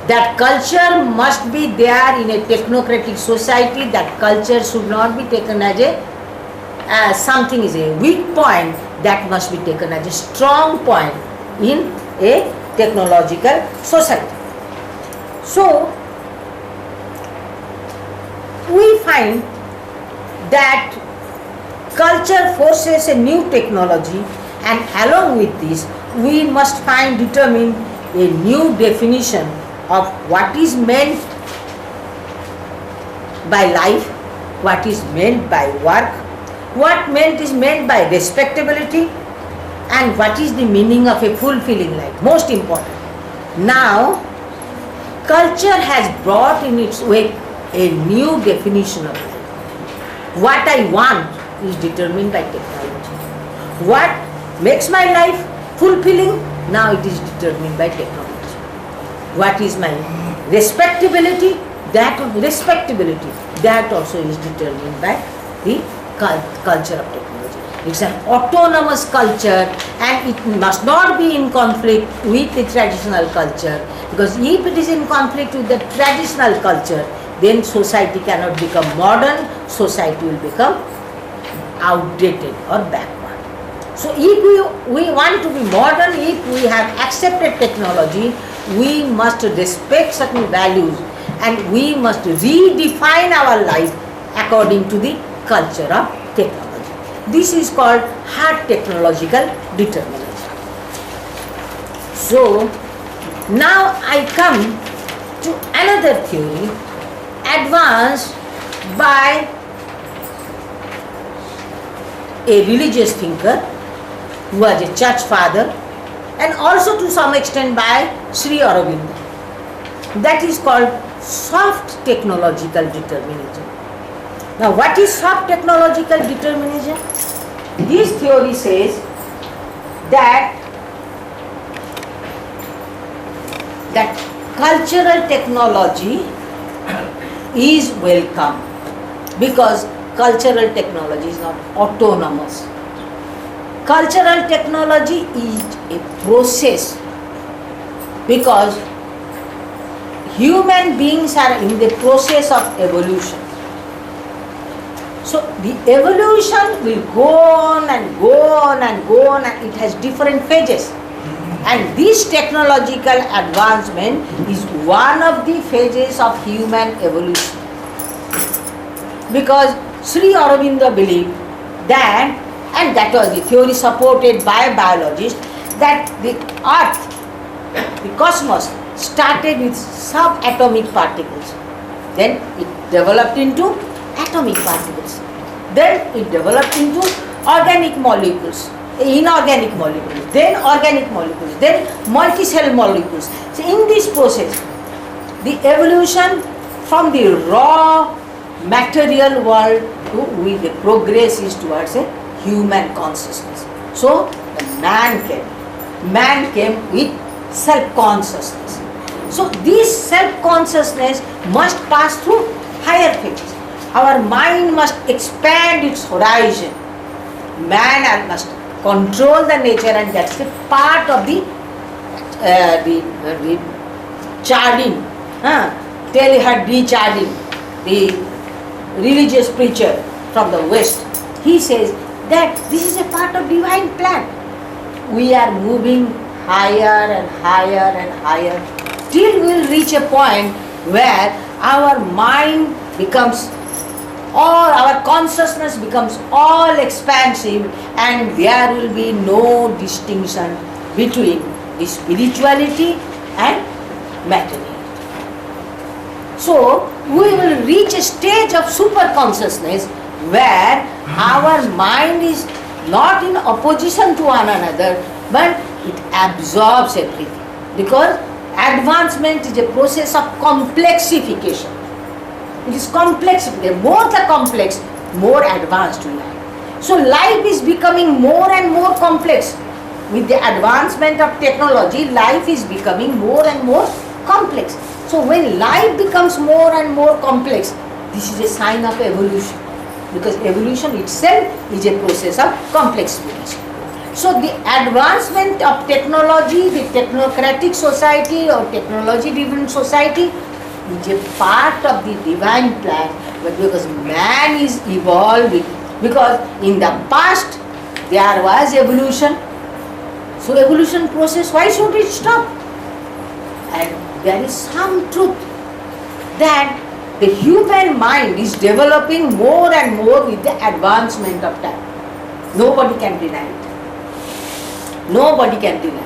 that culture must be there in a technocratic society. That culture should not be taken as something is a weak point. That must be taken as a strong point in a technological society. So we find that culture forces a new technology, and along with this we must determine a new definition of what is meant by life, what is meant by work, what is meant by respectability, and what is the meaning of a fulfilling life. Most important. Now, culture has brought in its wake a new definition of life. What I want is determined by technology. What makes my life fulfilling? Now it is determined by technology. What is my respectability? That also is determined by the culture of technology. It's an autonomous culture, and it must not be in conflict with the traditional culture, because if it is in conflict with the traditional culture, then society cannot become modern, society will become outdated or backward. So if we want to be modern, if we have accepted technology, we must respect certain values, and we must redefine our life according to the culture of technology. This is called hard technological determinism. So now I come to another theory advanced by a religious thinker who was a church father, and also to some extent by Sri Aurobindo. That is called soft technological determinism. Now, what is soft technological determinism? This theory says that cultural technology is welcome, because cultural technology is not autonomous. Cultural technology is a process, because human beings are in the process of evolution. So the evolution will go on and go on and go on, and it has different phases. And this technological advancement is one of the phases of human evolution. Because Sri Aurobindo believed that, and that was the theory supported by biologists, that the earth, the cosmos, started with subatomic particles. Then it developed into atomic particles. Then it developed into organic molecules, inorganic molecules, then organic molecules, then multi-cell molecules. So in this process, the evolution from the raw material world to with the progress is towards a human consciousness. So the man came with self-consciousness. So this self-consciousness must pass through higher phases. Our mind must expand its horizon. Man must control the nature, and that's the part of the Chardin, Teilhard de Chardin, the religious preacher from the West. He says that this is a part of divine plan. We are moving higher and higher and higher till we will reach a point where our mind becomes our consciousness becomes all expansive, and there will be no distinction between the spirituality and materiality. So we will reach a stage of super consciousness where our mind is not in opposition to one another, but it absorbs everything, because advancement is a process of complexification. It is complex. The more the complex, more advanced we are. So life is becoming more and more complex. With the advancement of technology, life is becoming more and more complex. So when life becomes more and more complex, this is a sign of evolution, because evolution itself is a process of complexification. So the advancement of technology, the technocratic society or technology driven society is a part of the divine plan, but because man is evolving, because in the past there was evolution, so evolution process, why should it stop? And there is some truth that the human mind is developing more and more with the advancement of time. Nobody can deny it. Nobody can deny.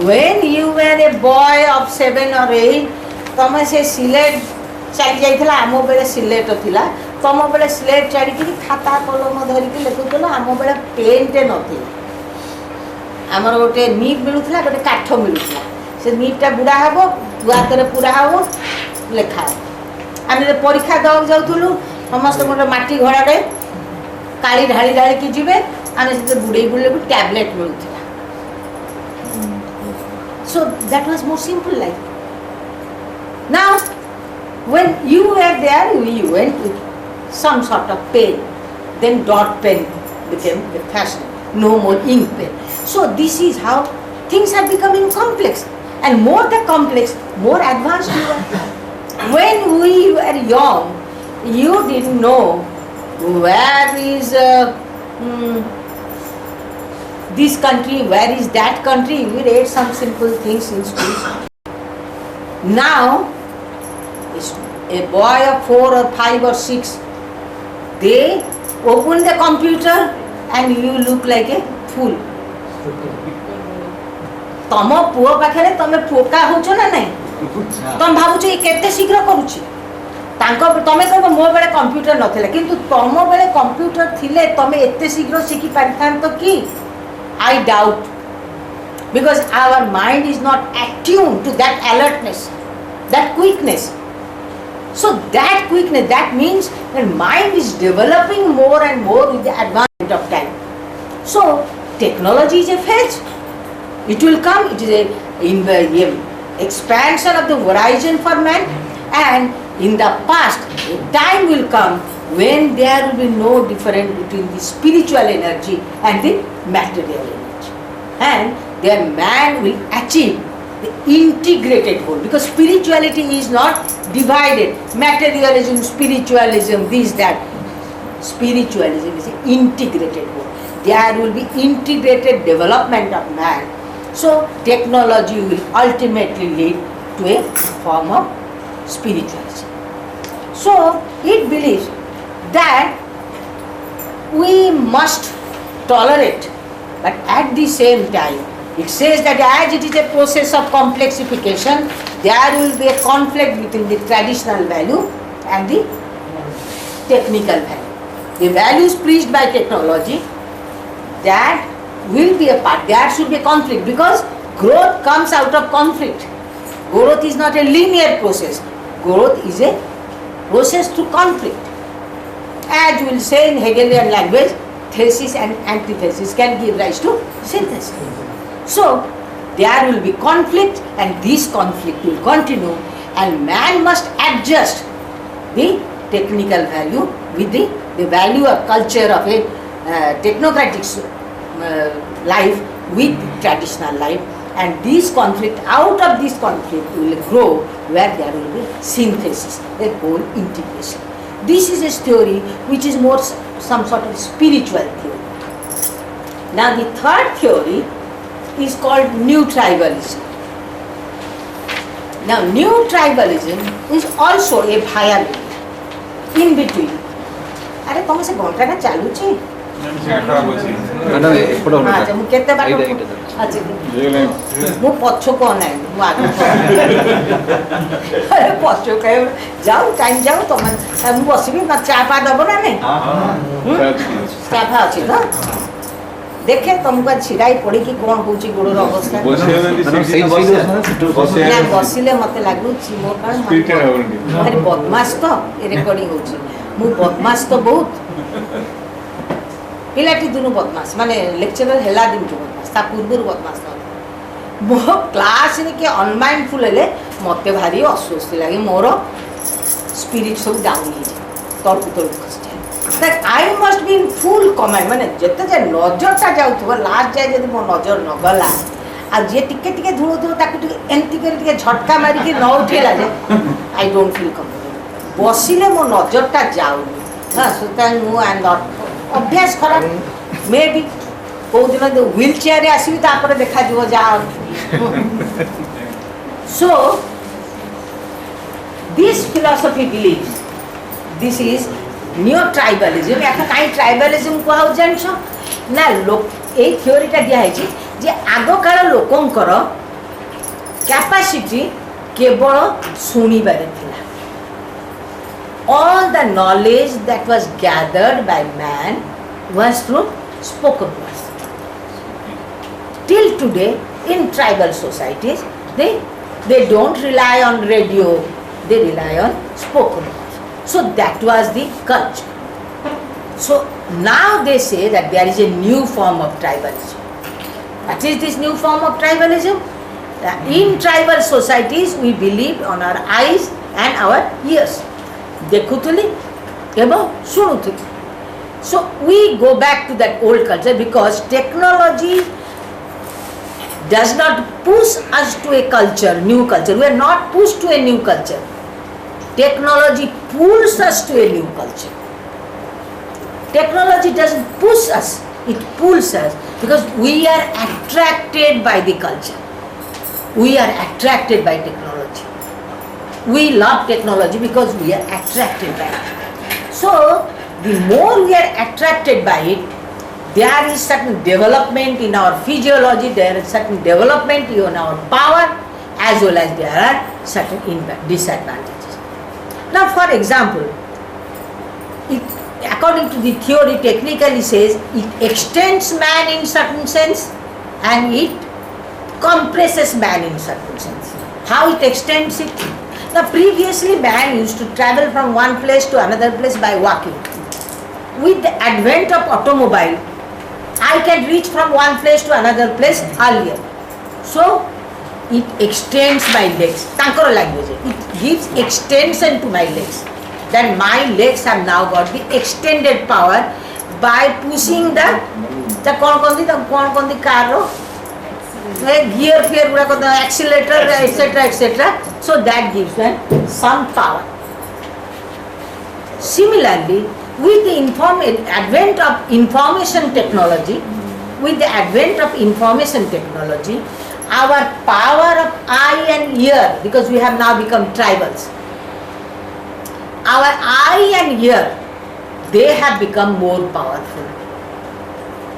When you were a boy of 7 or 8, तमे से slate चली जाइथिला, आमो बेले slate थिला, तम बेले slate चढ़ी कि खाता कलम धरिकी लिखुथिला, आमो बेले पेन टे नथिला, आमर गोटे नीब मिलुथिला, गोटे काठ मिलुथिला, से नीबटा बुड़ा हबो, दुआतरे पूरा हबो, लेखा आमे परीक्षा दक जाउथुलु, समस्त गोटे माटी घड़ाटे काली ढाली ढाली की जिवे, आमे से बुड़े बुड़े tablet मिलुथिला. So that was more simple life. Now, when you were there, you went with some sort of pen. Then dot pen became the fashion. No more ink pen. So this is how things are becoming complex. And more the complex, more advanced you are. When we were young, you didn't know where is this country, where is that country. We read some simple things in school. Now, a boy of 4 or 5 or 6, they open the computer and you look like a fool. तम पुओ पाखे तमे फोका होछ ना नहीं, तम भाबुछ ये केते शीघ्र करूछ, तांको तमे कहबो मो बेले कंप्यूटर नथिला, किंतु तम बेले कंप्यूटर थिले तमे एते शीघ्र शिखि पारथांत की. I doubt, because our mind is not attuned to that alertness, that quickness. So that quickness, that means that mind is developing more and more with the advancement of time. So technology is a phase. It will come. It is a expansion of the horizon for man. And in the past, a time will come when there will be no difference between the spiritual energy and the material energy, and their man will achieve the integrated whole, because spirituality is not divided, materialism, spiritualism, this, that. Spiritualism is an integrated whole. There will be integrated development of man. So technology will ultimately lead to a form of spiritualism. So it believes that we must tolerate, but at the same time it says that as it is a process of complexification, there will be a conflict between the traditional value and the technical value. The values preached by technology, that will be a part, there should be a conflict, because growth comes out of conflict. Growth is not a linear process, growth is a process through conflict. As we will say in Hegelian language, thesis and antithesis can give rise to synthesis. So there will be conflict, and this conflict will continue, and man must adjust the technical value with the value of culture of a technocratic life with traditional life, and this conflict, out of this conflict will grow where there will be synthesis, a whole integration. This is a theory which is more some sort of spiritual theory. Now the third theory is called new tribalism. Now new tribalism is also a via in between. अरे तुम से घंटा ना चालू छी? अच्छा मु केते बाटो अच्छा मु पछो को नाही मु आगे अरे पछो कहे जाऊ टाइम जाऊ तुम मु बसिबी ना चा पा दबो ना नहीं चा पा अछि तो देखे तुमको छिड़ाई पड़ी कि कौन होची गोड़र अवस्था ना बसिले मते लागु छी मोर कारण अरे बदमाश तो ए रेकॉर्डिंग होची मु बदमाश तो बहुत पिलाटी दुनु बदमाश माने लेक्चरर हेला दिन के बदमाश ता पूर्व बदमाश था मो क्लास रे के अनमाइंडफुल हेले मते भारी अस्वस्थ लागे मोर स्पिरिट सब डाउन हो जाए तोर पुतल खस जाए that I must be in full command. ମାନେ ଯେତେ ଯେ ନଜରଟା ଯାଉଥିବ ଲାଷ୍ଟ ଯାଏ ଯଦି ମୋ ନଜର ନ ଗଲା ଆଉ ଯିଏ ଟିକେ ଟିକେ ଧୁଳୁଥିବ ତାକୁ ଟିକେ ଏମିତି କରି ଟିକେ ଝଟକା ମାରିକି ନ ଉଠେଇଲା ଯେ ଆଇ ଡୋଣ୍ଟ ଫିଲ୍ କମ୍ଫର୍ଟେବଲ୍। ବସିଲେ ମୋ ନଜରଟା ଯାଉନି ହଁ ସୁତରାଂ ମୁଁ ଆଇ ନଟ୍ ଅଭ୍ୟାସ ଖରାପ ମେ ବି କେଉଁଦିନ ହ୍ୱିଲ୍ ଚେୟାରରେ ଆସିବି ତାପରେ ଦେଖାଯିବ ଯାହା show this philosophy believes this is neo tribalism याका काई tribalism को हाउ जानछ ना लोक ए थ्योरीटा दिया है जे आगो काल लोकंकर कैपेसिटी केवल सुनिबारे थिला all the knowledge that was gathered by man was through spoken words till today in tribal societies they don't rely on radio, they rely on spoken words. So that was the culture. So now they say that there is a new form of tribalism. What is this new form of tribalism? In tribal societies we believe on our eyes and our ears. Dekhuthuli ebo shunuthuli. So we go back to that old culture because technology does not push us to a culture, new culture. We are not pushed to a new culture. Technology pulls us to a new culture. Technology doesn't push us, it pulls us because we are attracted by the culture. We are attracted by technology. We love technology because we are attracted by it. So, the more we are attracted by it, there is certain development in our physiology, there is certain development in our power, as well as there are certain disadvantages. Now, for example, according to the theory, technically says it extends man in certain sense and it compresses man in certain sense. How it extends it? Now, previously man used to travel from one place to another place by walking. With the advent of automobile, I can reach from one place to another place earlier. So, it extends my legs. Tankara language. It gives extension to my legs. Then my legs have now got the extended power by pushing the car, gear, accelerator, etc., etc. So that gives them some power. Similarly, with the advent of information technology, our power of eye and ear, because we have now become tribals, our eye and ear, they have become more powerful.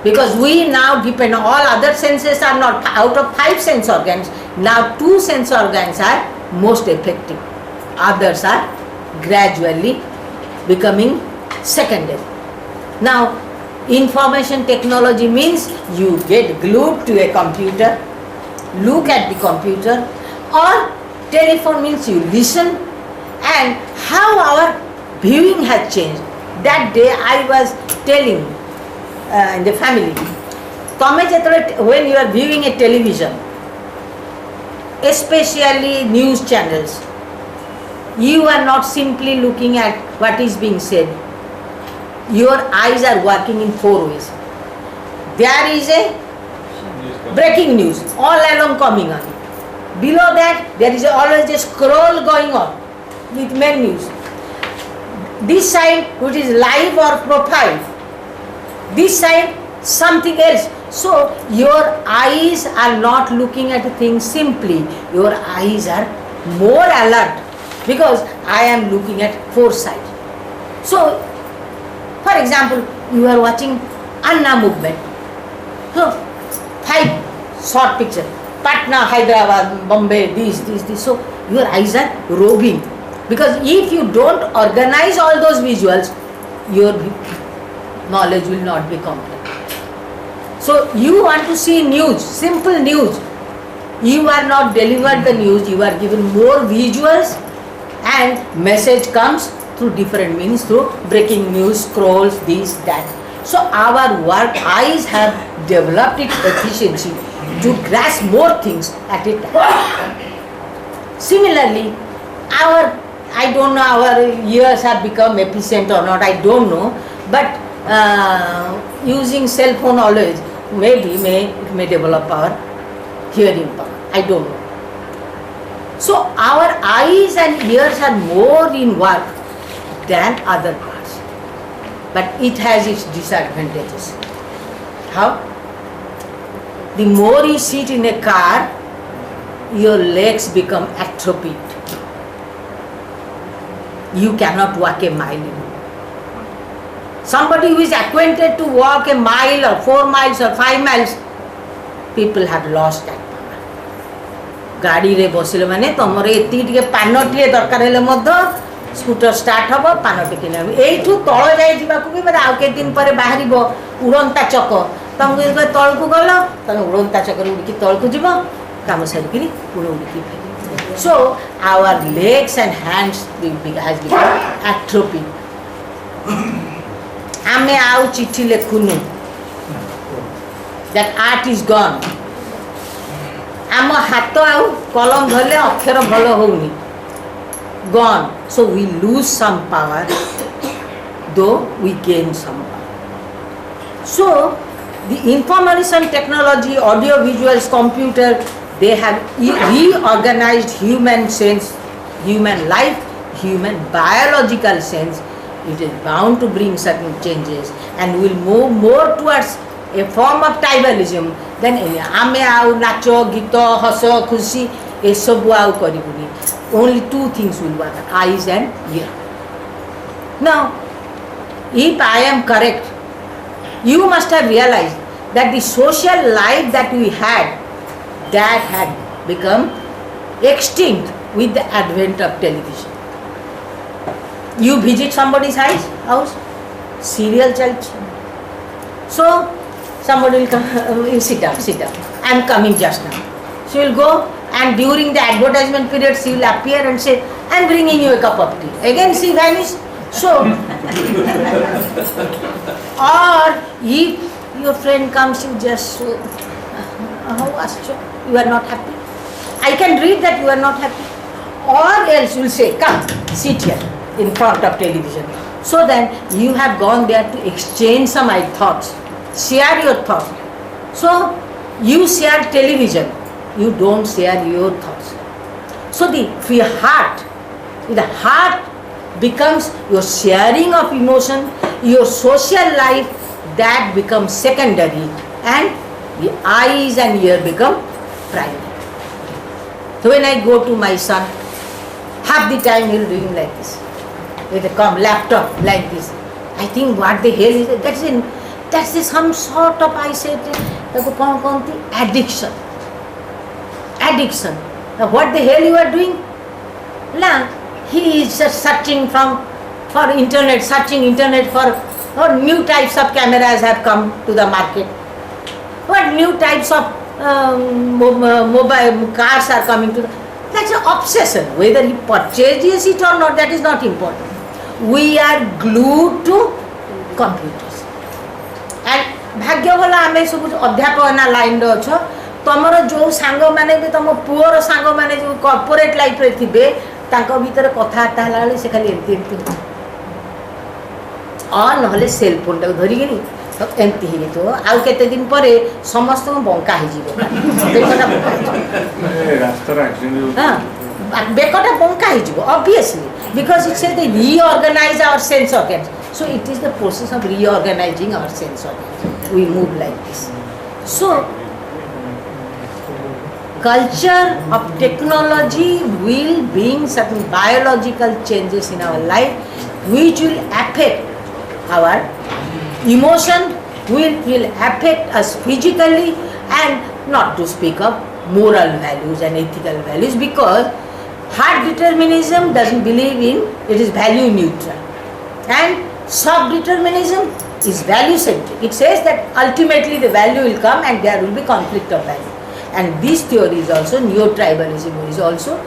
Because we now depend on all other senses are not out of 5 sense organs, now 2 sense organs are most effective. Others are gradually becoming secondary. Now, information technology means you get glued to a computer, look at the computer, or telephone means you listen, and how our viewing has changed. That day I was telling in the family, when you are viewing a television, especially news channels, you are not simply looking at what is being said. Your eyes are working in 4 ways. There is a breaking news all along coming on. Below that, there is always a scroll going on with menus. This side, which is live or profile. This side, something else. So, your eyes are not looking at things simply. Your eyes are more alert because I am looking at 4 sides. So, for example, you are watching Anna movement. So, 5 short picture. Patna, Hyderabad, Bombay, this. So, your eyes are roving. Because if you don't organize all those visuals, your knowledge will not be complete. So, you want to see news, simple news. You are not delivered the news, you are given more visuals and message comes through different means, through breaking news, scrolls, this, that. So our work, eyes have developed its efficiency to grasp more things at a time. Similarly, I don't know our ears have become efficient or not, I don't know, but using cell phone always, maybe it may develop our hearing power. I don't know. So our eyes and ears are more in work than other parts, but it has its disadvantages. How? The more you sit in a car, your legs become atrophied. You cannot walk a mile anymore. Somebody who is acquainted to walk a mile or 4 miles or 5 miles, people have lost that power. गाड़ी रे बसिले माने तमरे एति टिके पानटिए दरकार हेले मध्य scooter start हबो पानटी किने एठू तळ जाय जिबाकू भी मतलब आउ के दिन परे बाहरिबो उड़ंता चक तमको एक तळ को गलो तने उड़ंता चक रे उड़की तळ को जिवो काम सरी किनी उड़की फेरी. So our legs and hands has become atrophy. आमे आउ चिट्ठी लेखुनु that art is gone. आम हाथ आउ कलम धरले अक्षर भल होनी gone. So we lose some power, though we gain some power. So the information technology, audio visuals, computer, they have reorganized human sense, human life, human biological sense. It is bound to bring certain changes and will move more towards a form of tribalism than any. आमे आउ नाचो गीत हस खुशी ये सब आउ करिबुनी. Only two things will work: eyes and ear. Now, if I am correct, you must have realized that the social life that we had, that had become extinct with the advent of television. You visit somebody's house, serial church. So somebody will come, you sit down. I am coming just now. She will go, and during the advertisement period she will appear and say, I am bringing you a cup of tea. Again she vanishes. So, or if your friend comes, you just show, how Astro, you are not happy. I can read that you are not happy. Or else you will say, come, sit here in front of television. So then you have gone there to exchange some thoughts, share your thoughts. So you share television, you don't share your thoughts. So the heart becomes your sharing of emotion, your social life, that becomes secondary, and the eyes and ear become primary. So when I go to my son, half the time he will do like this, with a laptop like this. I think what the hell is it? That's some sort of, I said, addiction. Now what the hell you are doing? Nah, he is just searching for internet, for new types of cameras have come to the market. What new types of mobile cars are coming to the, that's an obsession. Whether he purchases it or not, that is not important. We are glued to computers. And भाग्य भला आमे सब अध्यापना line रे अछ तमरो जो सांग माने भी तम पुअर सांग माने जो कॉर्पोरेट लाइफ रे थिबे तांको भीतर कथाटा हलाले से खाली एंती और नहले सेल फोन टा धरि गेनी तो एंती हे तो आ केते दिन परे समस्त बंका हे जीवो बेकटा रास्ता एक्चुअली हां बेकटा बंका हे जीवो obviously because it says they reorganize our sense organs. So it is the process of reorganizing our sense organs. We move like this. So culture of technology will bring certain biological changes in our life which will affect our emotion, will affect us physically, and not to speak of moral values and ethical values, because hard determinism doesn't believe in, it is value neutral, and soft determinism is value centric. It says that ultimately the value will come and there will be conflict of value. And this theory is also, neo-tribalism is also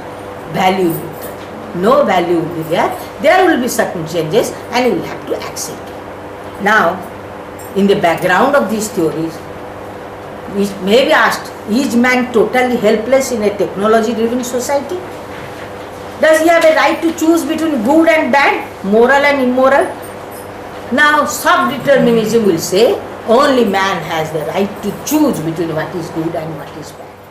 value neutral. No value will be there. There will be certain changes and you will have to accept it. Now, in the background of these theories, it may be asked, is man totally helpless in a technology-driven society? Does he have a right to choose between good and bad, moral and immoral? Now, self-determinism will say only man has the right to choose between what is good and what is bad.